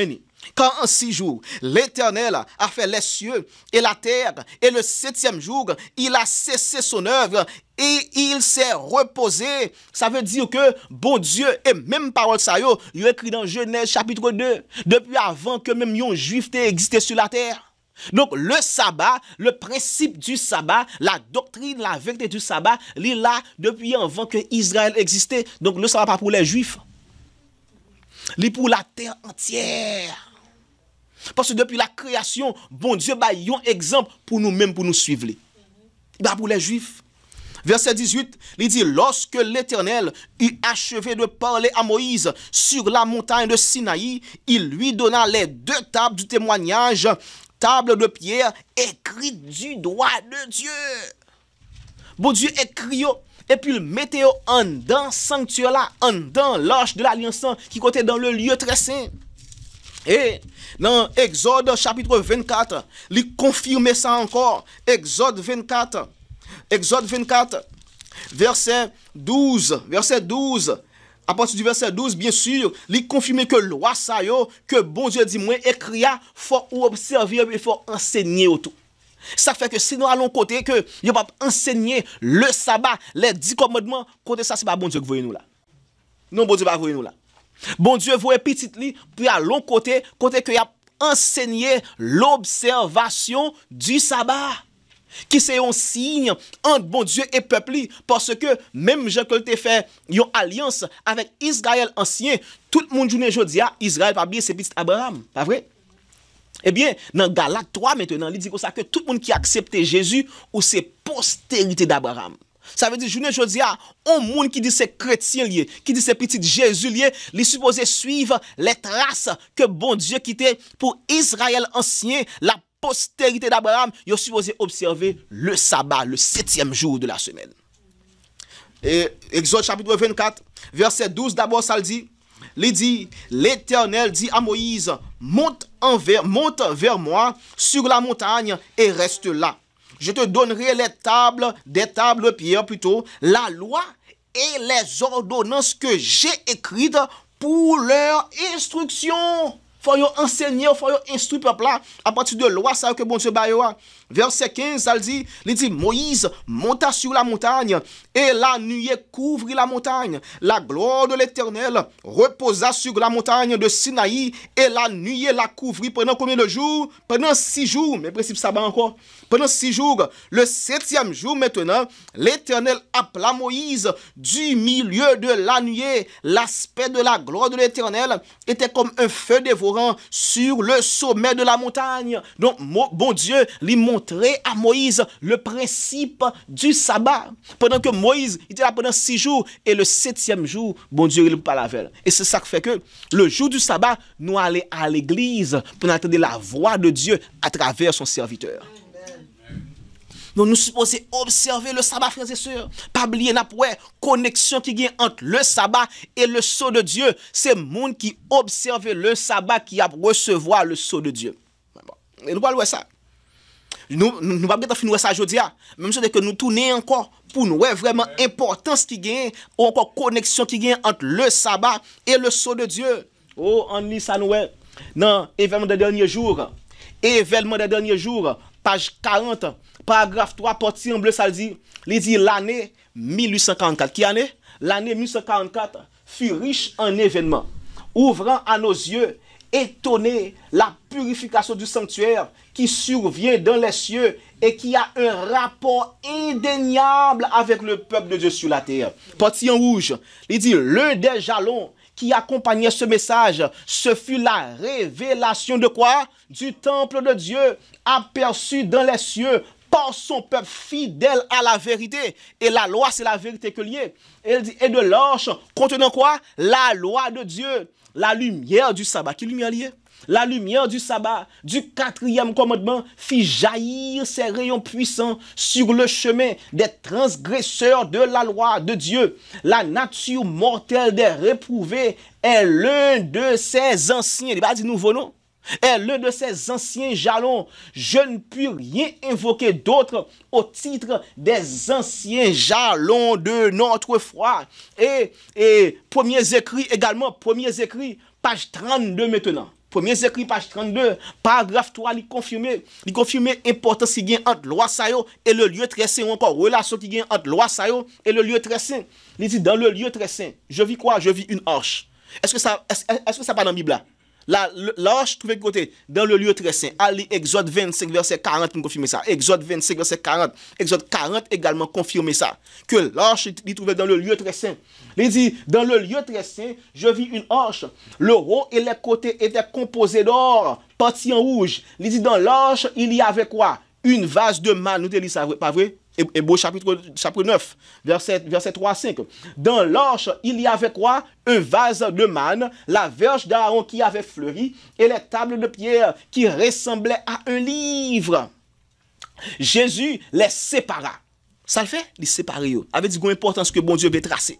Quand en 6 jours, l'Éternel a fait les cieux et la terre, et le 7e jour, il a cessé son œuvre et il s'est reposé. Ça veut dire que bon Dieu, et même parole ça, il a écrit dans Genèse chapitre 2, depuis avant que même un juif ait existé sur la terre. Donc le sabbat, le principe du sabbat, la doctrine, la vérité du sabbat, il est là depuis avant que Israël existait. Donc le sabbat pas pour les juifs, il est pour la terre entière. Parce que depuis la création, bon Dieu a un exemple pour nous-mêmes, pour nous suivre. Pour les Juifs. Verset 18, il dit, lorsque l'Éternel eut achevé de parler à Moïse sur la montagne de Sinaï, il lui donna les 2 tables du témoignage, tables de pierre écrites du doigt de Dieu. Bon Dieu écrit, et puis il mettait en dans sanctuaire là, en dans l'arche de l'alliance qui était dans le lieu très saint. Et dans Exode chapitre 24, il confirme ça encore. Exode 24, verset 12. À partir du verset 12, bien sûr, il confirme que loi ça yo, que bon Dieu dit moi écrit, faut observer et faut enseigner autour. Ça fait que si nous allons côté que il va enseigner le sabbat, les 10 commandements, côté ça c'est pas bon Dieu qui voyez nous là. Non, bon Dieu pas voyez nous là. Bon Dieu voit petit li puis à l'autre côté que y a enseigné l'observation du sabbat qui c'est un signe entre bon Dieu et peuple parce que même Jean que te fait une alliance avec Israël ancien, tout le monde journée jodi a Israël pas bien c'est petit Abraham, pas vrai? Eh bien, dans Galates 3 maintenant, il dit comme ça que tout le monde qui accepte Jésus ou c'est postérité d'Abraham. Ça veut dire, journée aujourd'hui, un monde qui dit c'est chrétien lié, qui dit c'est petit Jésus lié, il est supposé suivre les traces que bon Dieu quittait pour Israël ancien, la postérité d'Abraham, il est supposé observer le sabbat, le 7e jour de la semaine. Et Exode chapitre 24, verset 12, d'abord ça le dit, l'Éternel dit à Moïse, monte vers moi sur la montagne et reste là. Je te donnerai des tables de pierre plutôt, la loi et les ordonnances que j'ai écrites pour leur instruction. Faut enseigner, faut instruire peuple là à partir de loi ça que bon Dieu baïa. Verset 15 ça dit, Moïse monta sur la montagne et la nuée couvrit la montagne. La gloire de l'Éternel reposa sur la montagne de Sinaï et la nuée la couvrit pendant combien de jours? Pendant 6 jours, mais principe sabbat encore. Pendant 6 jours, le 7e jour maintenant, l'Éternel appela Moïse du milieu de la nuée. L'aspect de la gloire de l'Éternel était comme un feu dévorant sur le sommet de la montagne. Donc, bon Dieu lui montrait à Moïse le principe du sabbat. Pendant que Moïse était là pendant 6 jours et le 7e jour, bon Dieu il parle avec elle. Et c'est ça qui fait que le jour du sabbat, nous allons à l'église pour entendre la voix de Dieu à travers son serviteur. Donc nous supposons observer le sabbat, frères et sœurs. Pas oublier la connexion qui est entre le sabbat et le sceau de Dieu. C'est le monde qui observe le sabbat qui a recevoir le sceau de Dieu. Et nous parlons de ça. Nous ne pouvons pas finir ça aujourd'hui. Même si que nous tournons encore pour nous vraiment importance qui gagne ou encore connexion qui gagne entre le sabbat et le sceau de Dieu. Oh, on lit ça nous. Non, événement des derniers jours. Événement des derniers jours, page 40, paragraphe 3, partie en bleu, ça dit l'année 1844. Qui année? L'année 1844 fut riche en événements, ouvrant à nos yeux, étonnés, la purification du sanctuaire qui survient dans les cieux et qui a un rapport indéniable avec le peuple de Dieu sur la terre. Partie en rouge, il dit, l'un des jalons qui accompagnait ce message, ce fut la révélation de quoi? Du temple de Dieu, aperçu dans les cieux par son peuple fidèle à la vérité. Et la loi, c'est la vérité que liée. Elle dit, et de l'arche contenant quoi? La loi de Dieu, la lumière du sabbat. Qui lumière liée? La lumière du sabbat, du 4e commandement, fit jaillir ses rayons puissants sur le chemin des transgresseurs de la loi de Dieu. La nature mortelle des réprouvés est l'un de ces anciens, il va dire nouveau nom, est l'un de ces anciens jalons. Je ne puis rien invoquer d'autre au titre des anciens jalons de notre foi. Et premiers écrits également, premiers écrits, page 32 maintenant. Premiers écrits, page 32, paragraphe 3, il confirme l'importance qui gagne entre loi sayo et le lieu très saint, ou encore relation qui gagne entre loi sayo et le lieu très saint. Il dit dans le lieu très saint, je vis quoi? Je vis une arche. Est-ce que ça pas dans la Bible là? L'arche, trouvez de côté, dans le lieu très saint. Allez, Exode 25, verset 40 pour confirmer ça. Exode 25, verset 40. Exode 40 également confirmer ça. Que l'arche, il trouvait dans le lieu très saint. Il dit, dans le lieu très saint, je vis une arche. Le haut et les côtés étaient composés d'or, partie en rouge. Il dit, dans l'arche, il y avait quoi? Une vase de manne. Nous te lisons ça, pas vrai? Hébreux chapitre 9, verset 3 à 5. Dans l'arche, il y avait quoi? Un vase de manne, la verge d'Aaron qui avait fleuri et les tables de pierre qui ressemblaient à un livre. Jésus les sépara. Ça le fait? Les séparer. Avec une importance que bon Dieu veut tracer.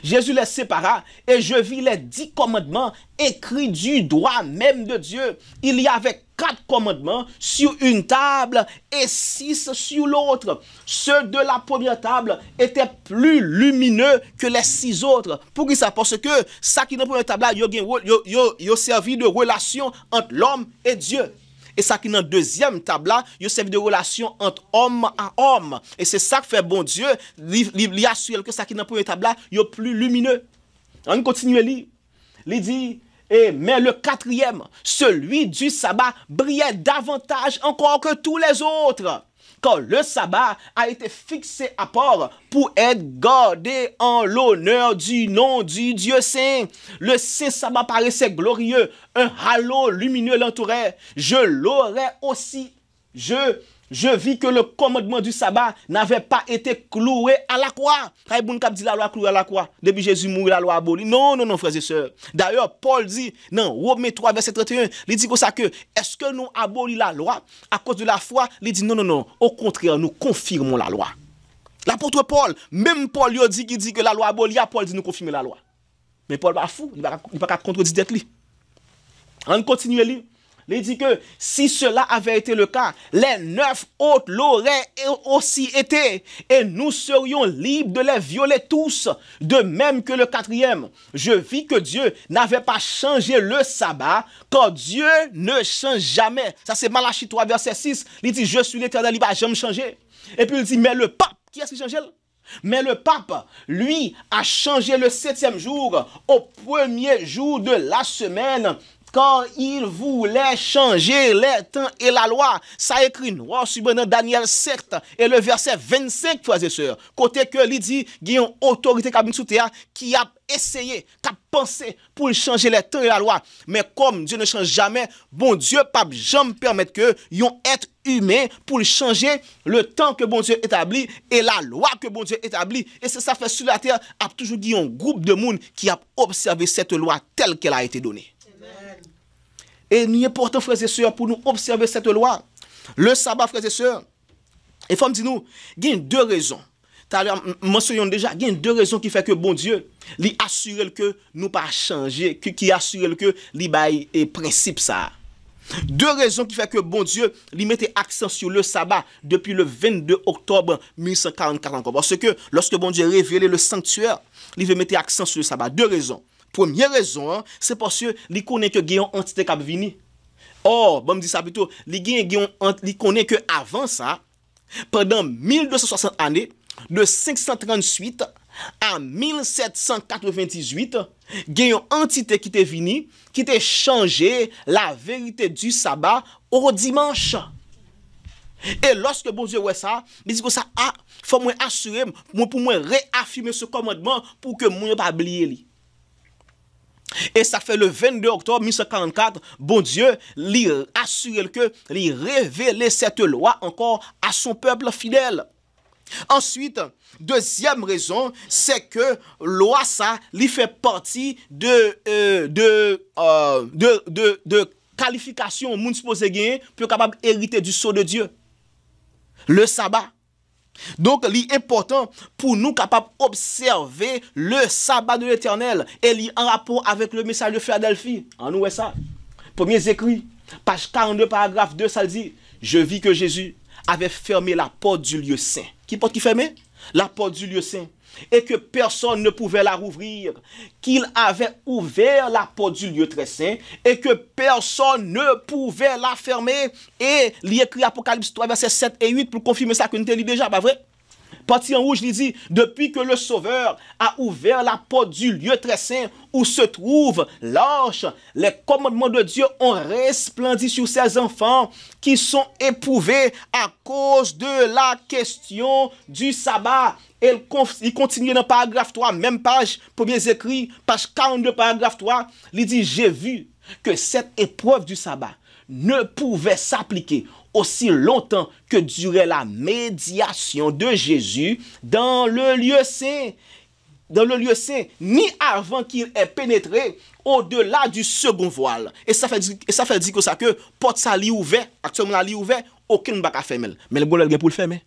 Jésus les sépara et je vis les 10 commandements écrits du droit même de Dieu. Il y avait 4 commandements sur une table et 6 sur l'autre. Ceux de la première table étaient plus lumineux que les 6 autres. Pour qui ça? Parce que ça qui est dans la première table là, il a servi de relation entre l'homme et Dieu. Et ça qui est dans la deuxième table là, il servi de relation entre homme à homme. Et c'est ça que fait bon Dieu, il assure que ça qui est dans la première table là, il est plus lumineux. On continue à lire. Il dit, mais le 4e, celui du sabbat, brillait davantage encore que tous les autres. Car le sabbat a été fixé à part pour être gardé en l'honneur du nom du Dieu saint. Le saint sabbat paraissait glorieux, un halo lumineux l'entourait. Je l'aurais aussi, je vis que le commandement du sabbat n'avait pas été cloué à la croix. Bon cap dit la loi clouée à la croix. Depuis Jésus mourit, la loi abolie. Non, frères et sœurs. D'ailleurs, Paul dit, non, Romains 3, verset 31, il dit comme ça que, est-ce que nous abolissons la loi à cause de la foi? Il dit, non. Au contraire, nous confirmons la loi. L'apôtre Paul, même Paul lui dit qu'il dit que la loi abolie, Paul dit nous confirmer la loi. Mais Paul pas fou, il va pas contredire tête lui. On continue à lire. Il dit que si cela avait été le cas, les 9 autres l'auraient aussi été, et nous serions libres de les violer tous, de même que le 4e. Je vis que Dieu n'avait pas changé le sabbat, car Dieu ne change jamais. Ça c'est Malachie 3, verset 6. Il dit, je suis l'Éternel, il ne va jamais changer. Et puis il dit, mais le pape, qui est-ce qui change? Mais le pape, lui, a changé le 7e jour, au premier jour de la semaine, quand il voulait changer les temps et la loi. Ça écrit noir sur dans Daniel 7 et le verset 25, frères et sœurs. Côté que il dit, il y a une autorité qui a essayé, qui a pensé pour changer les temps et la loi. Mais comme Dieu ne change jamais, bon Dieu pas jamais permettre que yon être humain pour changer le temps que bon Dieu établit et la loi que bon Dieu établit. Et c'est ça fait sur la terre, a toujours dit un groupe de monde qui a observé cette loi telle qu'elle a été donnée. Et il est important, frères et sœurs, pour nous observer cette loi. Le sabbat, frères et sœurs. Et faut me dire nous, il y a 2 raisons. Mentionnons déjà, il y a 2 raisons qui fait que bon Dieu, lui assure que nous pas changer, qui assure que lui bail et principe ça. 2 raisons qui fait que bon Dieu, lui mettait accent sur le sabbat depuis le 22 octobre 1144 encore. Parce que lorsque bon Dieu révélé le sanctuaire, il veut mettre accent sur le sabbat. 2 raisons. Première raison, c'est parce que il connaît que il y a une entité qui a venu. Or, bon me dit ça plutôt, il connaît que avant ça, pendant 1260 années, de 538 à 1798, il y a une entité qui était venue, qui était changé la vérité du sabbat au dimanche. Et lorsque bon Dieu voit ça, il dit que ça, faut moi assurer, pour moi réaffirmer ce commandement pour que moi pas oublier. Et ça fait le 22 octobre 1944, bon Dieu lui assure que lui révéler cette loi encore à son peuple fidèle. Ensuite, deuxième raison, c'est que loi ça lui fait partie de qualification moun supposé gagner pour capable hériter du sceau de Dieu. Le sabbat. Donc, il est important pour nous capables d'observer le sabbat de l'Éternel. Et il est en rapport avec le message de Philadelphie. En nous, ça. Premiers écrits, page 42, paragraphe 2, ça dit, je vis que Jésus avait fermé la porte du lieu saint. Qui porte qui fermait? La porte du lieu saint. Et que personne ne pouvait la rouvrir. Qu'il avait ouvert la porte du lieu très saint et que personne ne pouvait la fermer. Et il écrit Apocalypse 3, versets 7 et 8 pour confirmer ça que nous t'ai dit déjà, pas vrai? Partie en rouge, il dit, depuis que le Sauveur a ouvert la porte du lieu très saint où se trouve l'arche, les commandements de Dieu ont resplendi sur ses enfants qui sont éprouvés à cause de la question du sabbat. Et il continue dans le paragraphe 3, même page, premiers écrits, page 42, paragraphe 3, il dit, j'ai vu que cette épreuve du sabbat ne pouvait s'appliquer aussi longtemps que durait la médiation de Jésus dans le lieu saint. Dans le lieu saint, ni avant qu'il ait pénétré au-delà du second voile. Et ça fait dire que ça que porte ça li ouvert, actuellement la li ouvert, aucun ne va pas fermer. Mais le bon est pour le fermer.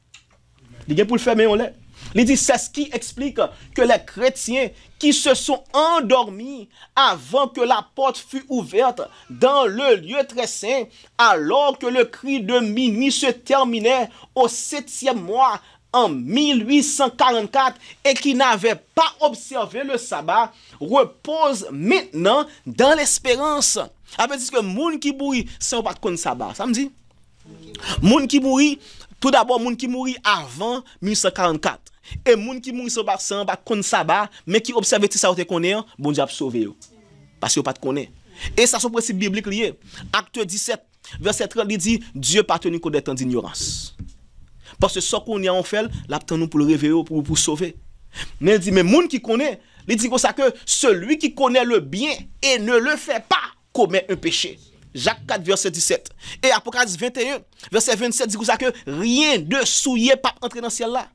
Il est pour le fermer, on l'est. Il dit, c'est ce qui explique que les chrétiens qui se sont endormis avant que la porte fût ouverte dans le lieu très saint, alors que le cri de minuit se terminait au 7e mois en 1844 et qui n'avaient pas observé le sabbat, reposent maintenant dans l'espérance. Ça veut dire que moun qui mourit, c'est pas de sabbat. Ça me dit? Moun qui mourit, tout d'abord, moun qui mourit avant 1844. Et moun qui mourit sans pas kon sabbat, mais qui observe tout ça, bon Dieu a sauvé yo. Parce que pas de connaît. Et ça, c'est un principe biblique lié. Acte 17, verset 30, il dit, Dieu pas tenu compte des temps d'ignorance. Parce que ce qu'on y a en fait, l'attend nous pour le réveiller, pour sauver. Mais il dit, mais moun qui connaît, il dit comme ça que celui qui connaît le bien et ne le fait pas, commet un péché. Jacques 4, verset 17. Et Apocalypse 21, verset 27, dit comme ça que rien de souillé pas entrer dans le ciel là.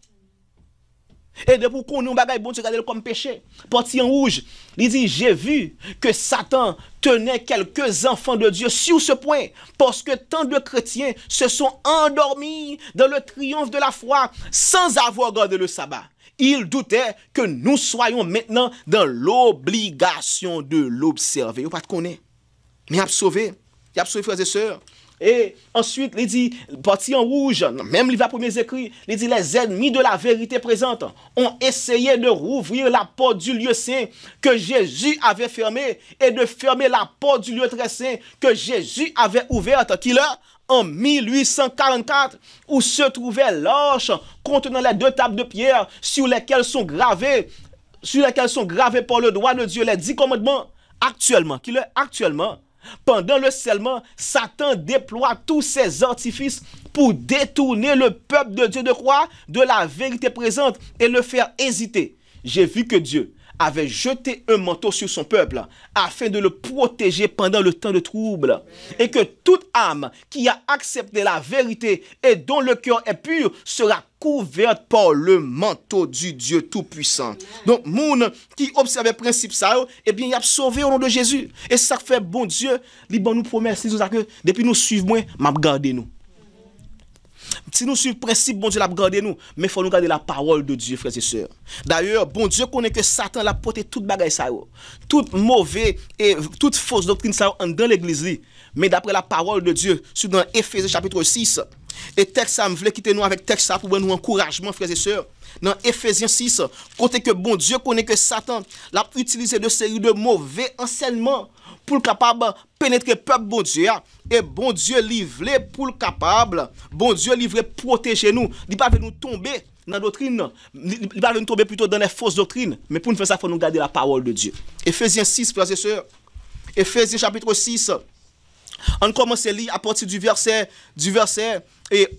Et de pour qu'on ait un bagage bon, tu regardes comme péché. Parti en rouge, il dit, j'ai vu que Satan tenait quelques enfants de Dieu sur ce point, parce que tant de chrétiens se sont endormis dans le triomphe de la foi sans avoir gardé le sabbat. Il doutait que nous soyons maintenant dans l'obligation de l'observer. Vous pas de connaître. Mais il a sauvé. Il a sauvé, frères et sœurs. Et ensuite, il dit, parti en rouge, même il va premiers écrits, il dit, les ennemis de la vérité présente ont essayé de rouvrir la porte du lieu saint que Jésus avait fermée et de fermer la porte du lieu très saint que Jésus avait ouverte, qu'il a en 1844, où se trouvait l'arche contenant les 2 tables de pierre sur lesquelles sont gravés par le doigt de Dieu les 10 commandements. Actuellement, pendant le scellement, Satan déploie tous ses artifices pour détourner le peuple de Dieu de quoi? De la vérité présente et le faire hésiter. J'ai vu que Dieu avait jeté un manteau sur son peuple afin de le protéger pendant le temps de trouble. Et que toute âme qui a accepté la vérité et dont le cœur est pur sera couverte par le manteau du Dieu Tout-Puissant. Donc, moun qui observe le principe ça, eh bien, il a sauvé au nom de Jésus. Et ça fait bon Dieu, il nous promet, que depuis nous suivre moi, m'a gardé nous. Si nous suivons le principe, bon Dieu l'a gardé nous, mais il faut nous garder la parole de Dieu, frères et sœurs. D'ailleurs, bon Dieu connaît que Satan l'a porté toute bagaille ça, toute mauvaise et toute fausse doctrine ça dans l'église. Mais d'après la parole de Dieu, dans Éphésiens chapitre 6, Et texte ça, je voulais quitter nous avec texte ça pour nous encouragement, frères et sœurs. Dans Ephésiens 6, côté que bon Dieu connaît que Satan l'a utilisé de série de mauvais enseignements pour le capable pénétrer peuple bon Dieu. Et bon Dieu livré pour le capable, bon Dieu livré protéger nous. Il pas nous tomber dans la doctrine, il va nous tomber plutôt dans les fausses doctrines. Mais pour nous faire ça, il faut nous garder la parole de Dieu. Ephésiens 6, frères et sœurs. Ephésiens chapitre 6. On commence à lire à partir du verset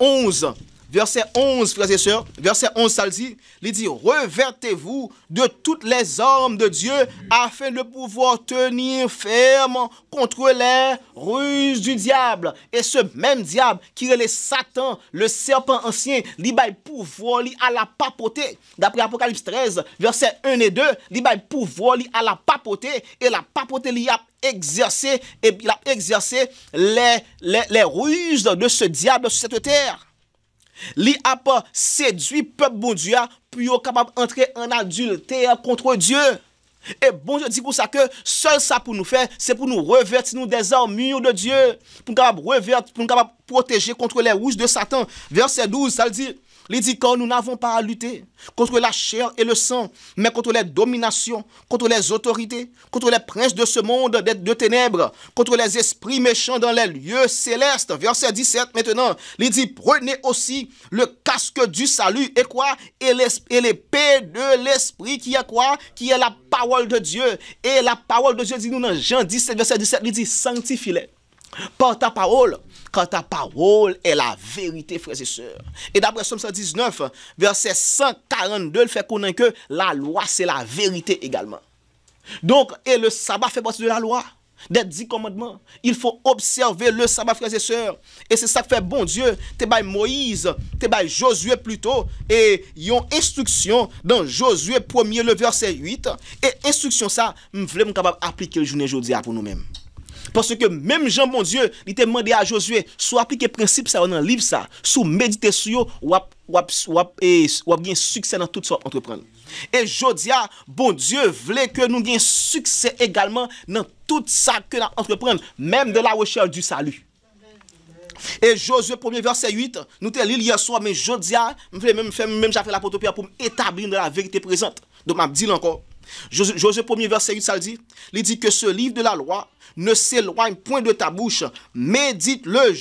11. Verset 11, frères et sœurs, verset 11, ça le dit, il dit, revêtez-vous de toutes les armes de Dieu afin de pouvoir tenir ferme contre les ruses du diable. Et ce même diable qui est le Satan, le serpent ancien, il va pouvoir à la papoter. D'après Apocalypse 13, verset 1 et 2, il va pouvoir à la papoter et la papoter il a exercé et il a exercé les ruses de ce diable sur cette terre. Li a pas séduit peuple bon Dieu pour capable entrer en adultère contre Dieu. Et bon Dieu dit pour ça que seul ça pour nous faire, c'est pour nous revêtir nous des armures de Dieu, pour nous capable revêtir, pour nous capable protéger contre les ruses de Satan. Verset 12, ça le dit. Il dit quand nous n'avons pas à lutter contre la chair et le sang, mais contre les dominations, contre les autorités, contre les princes de ce monde de ténèbres, contre les esprits méchants dans les lieux célestes. Verset 17 maintenant, il dit prenez aussi le casque du salut et quoi? Et l'épée de l'esprit qui est quoi? Qui est la parole de Dieu. Et la parole de Dieu dit nous dans Jean 17 verset 17, il dit sanctifie-les par ta parole. Car ta parole est la vérité, frères et sœurs. Et d'après Somme 119, verset 142, il fait connaître que la loi, c'est la vérité également. Donc, et le sabbat fait partie de la loi, des 10 commandements. Il faut observer le sabbat, frères et sœurs. Et c'est ça que fait bon Dieu. Te bail Moïse, te bail Josué plutôt. Et ils ont instruction dans Josué 1er, le verset 8. Et instruction ça, nous voulons capable appliquer le journée aujourd'hui pour nous-mêmes. Parce que même Jean bon Dieu, il t'a demandé à Josué, soit appliquer principe ça dans le livre ça, sous méditer sur ou bien succès dans toute sorte entreprendre. Et Jodia, bon Dieu voulait que nous ayons succès également dans tout ça que nous entreprendre, même de la recherche du salut. Et Josué 1er verset 8, nous te lu hier soir, mais Jodia, même j'ai fait la protopia pour m'établir dans la vérité présente. Donc m'a dit encore. Josué 1er verset 8, ça le dit. Il dit que ce livre de la loi ne s'éloigne point de ta bouche. Médite-le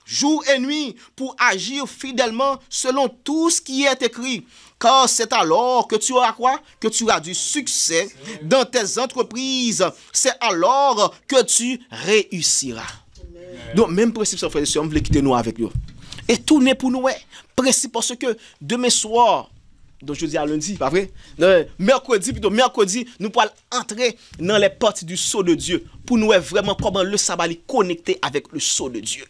jour et nuit pour agir fidèlement selon tout ce qui est écrit. Car c'est alors que tu auras quoi? Que tu auras du succès dans tes entreprises. C'est alors que tu réussiras. Donc, même principe, frères et sœurs, on veut quitter nous avec nous. Et tout n'est pour nous, principe parce que demain soir, donc je dis à lundi, pas vrai? Mercredi, nous pourrons entrer dans les portes du sceau de Dieu pour nous voir vraiment comment le sabbat est connecté avec le sceau de Dieu.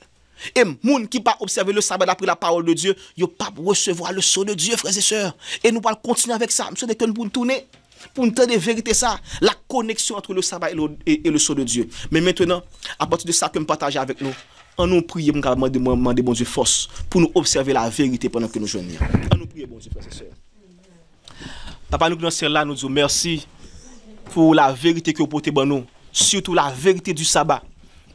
Et moun qui pas observer le sabbat d'après la parole de Dieu, yo pas recevoir le sceau de Dieu, frères et sœurs. Et nous allons continuer avec ça. Nous que nous pour tourner, pour nous donner vérité ça, la connexion entre le sabbat et le sceau de Dieu. Mais maintenant, à partir de ça que nous partageons avec nous, on nous prie, nous demander bon Dieu force pour nous observer la vérité pendant que nous jeûnons. On nous prie, bon Dieu, frères et sœurs. Papa, nous dans là, nous disons merci pour la vérité que vous portez pour nous, surtout la vérité du sabbat.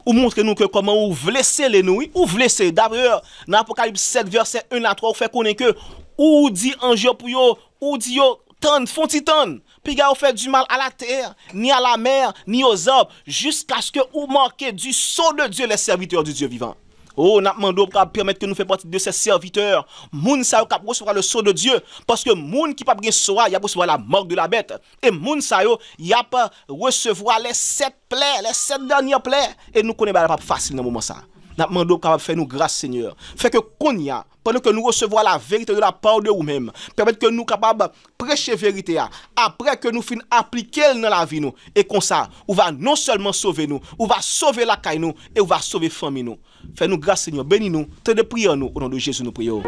Ou montrez-nous que comment vous voulez sceller nous, ou vous laissez. D'ailleurs, dans Apocalypse 7, verset 1 à 3, vous fait connaître que, ou dit ange pour yo, ou dit yo, tant, font titan. Puis vous fait du mal à la terre, ni à la mer, ni aux arbres, jusqu'à ce que vous marquez du sceau de Dieu les serviteurs du Dieu vivant. Oh, n'a demandé pour permettre que nous fassions partie de ces serviteurs. Moun sa yo k'ap recevoir le sceau de Dieu parce que moun qui pas bien sceau, il a recevoir la marque de la bête. Et moun sa yo, il a pas recevoir les 7 plaies, les 7 dernières plaies et nous connaissons pas facile dans moment ça. N'a demandé capable faire nous grâce Seigneur. Fait que konya pendant que nous recevons la vérité de la part de vous-même, permettre que nous capables prêcher vérité après que nous finissons appliquer dans la vie nous et comme ça, on va non seulement sauver nous, on va sauver la caille nous et on va sauver famille nous. Fais-nous grâce Seigneur, bénis-nous, te de prions nous au nom de Jésus nous prions.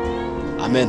Amen.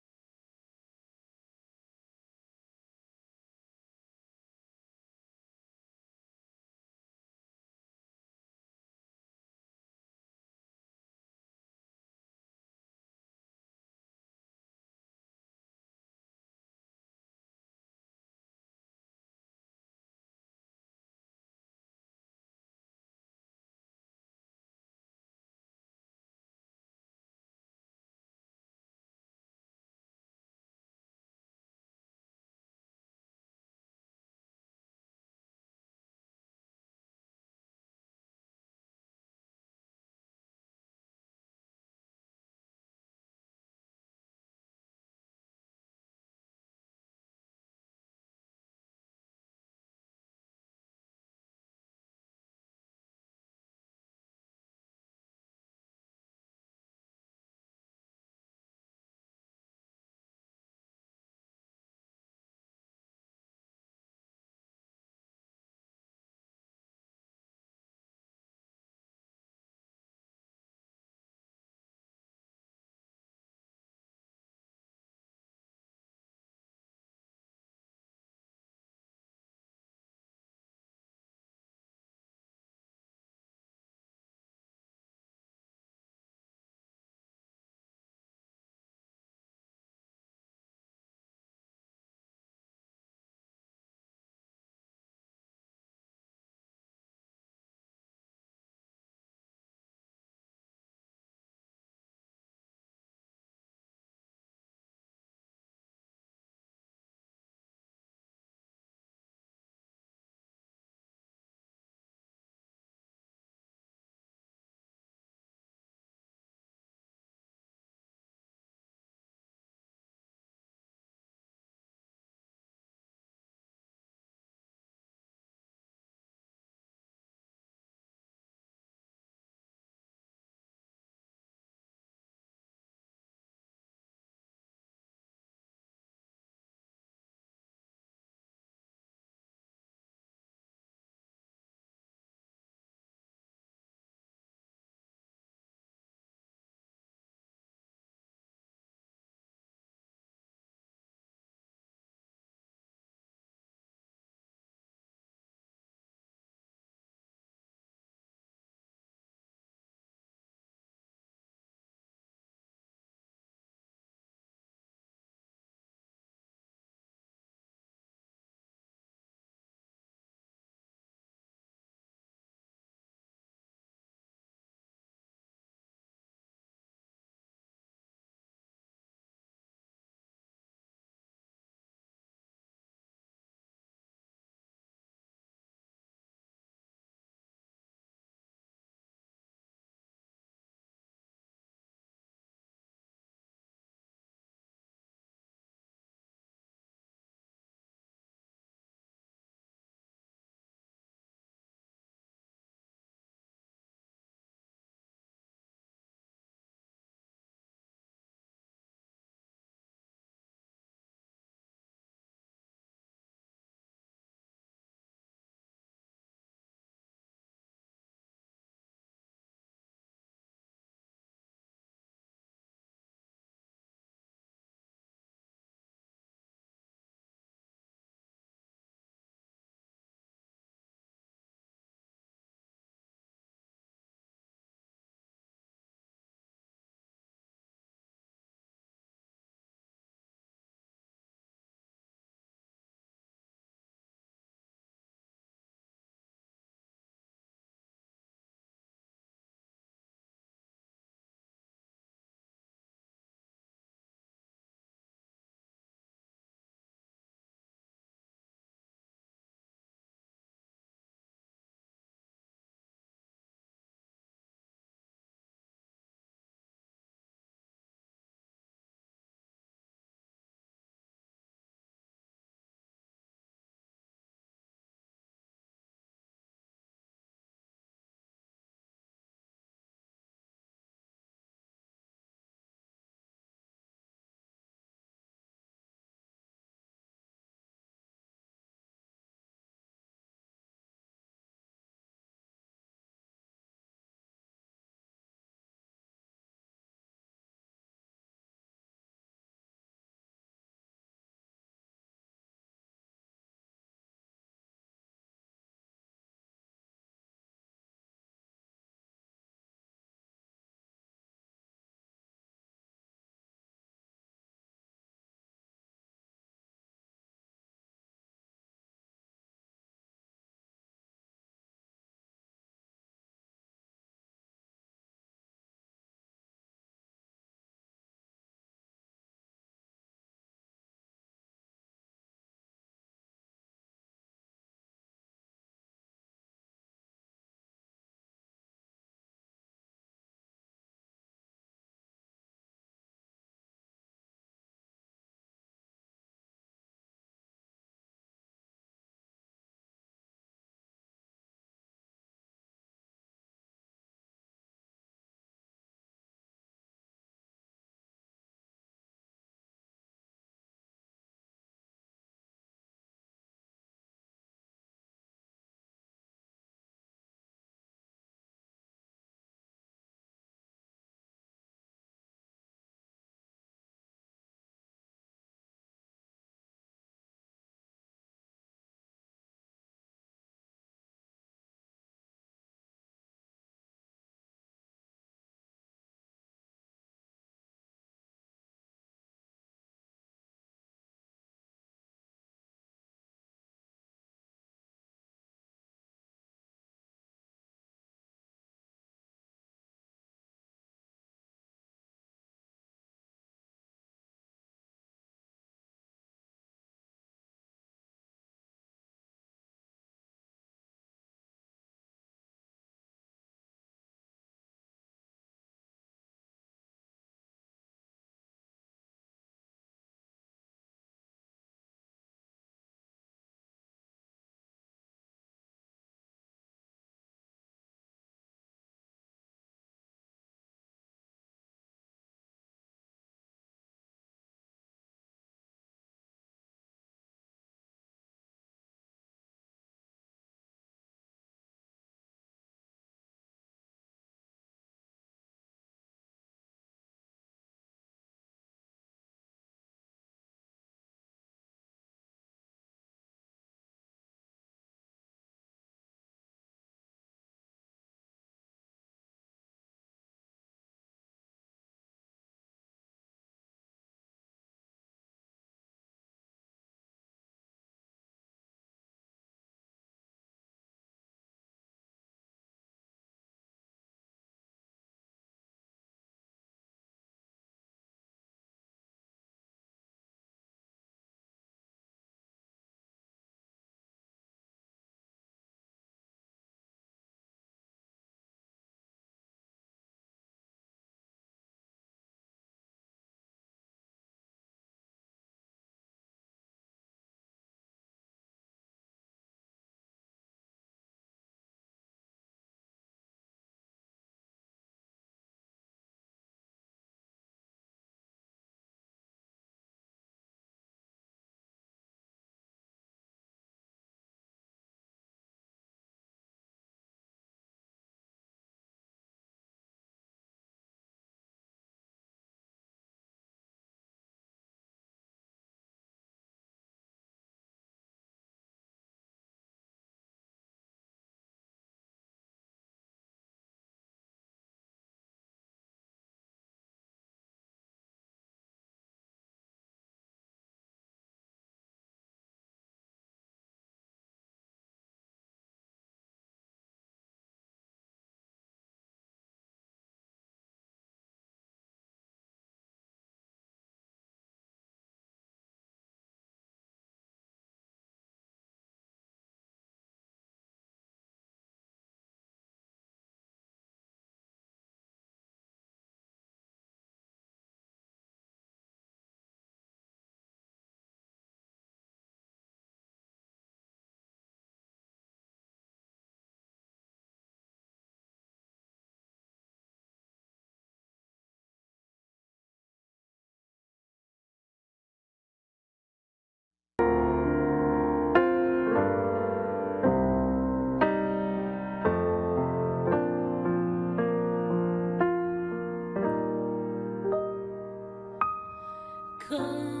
come.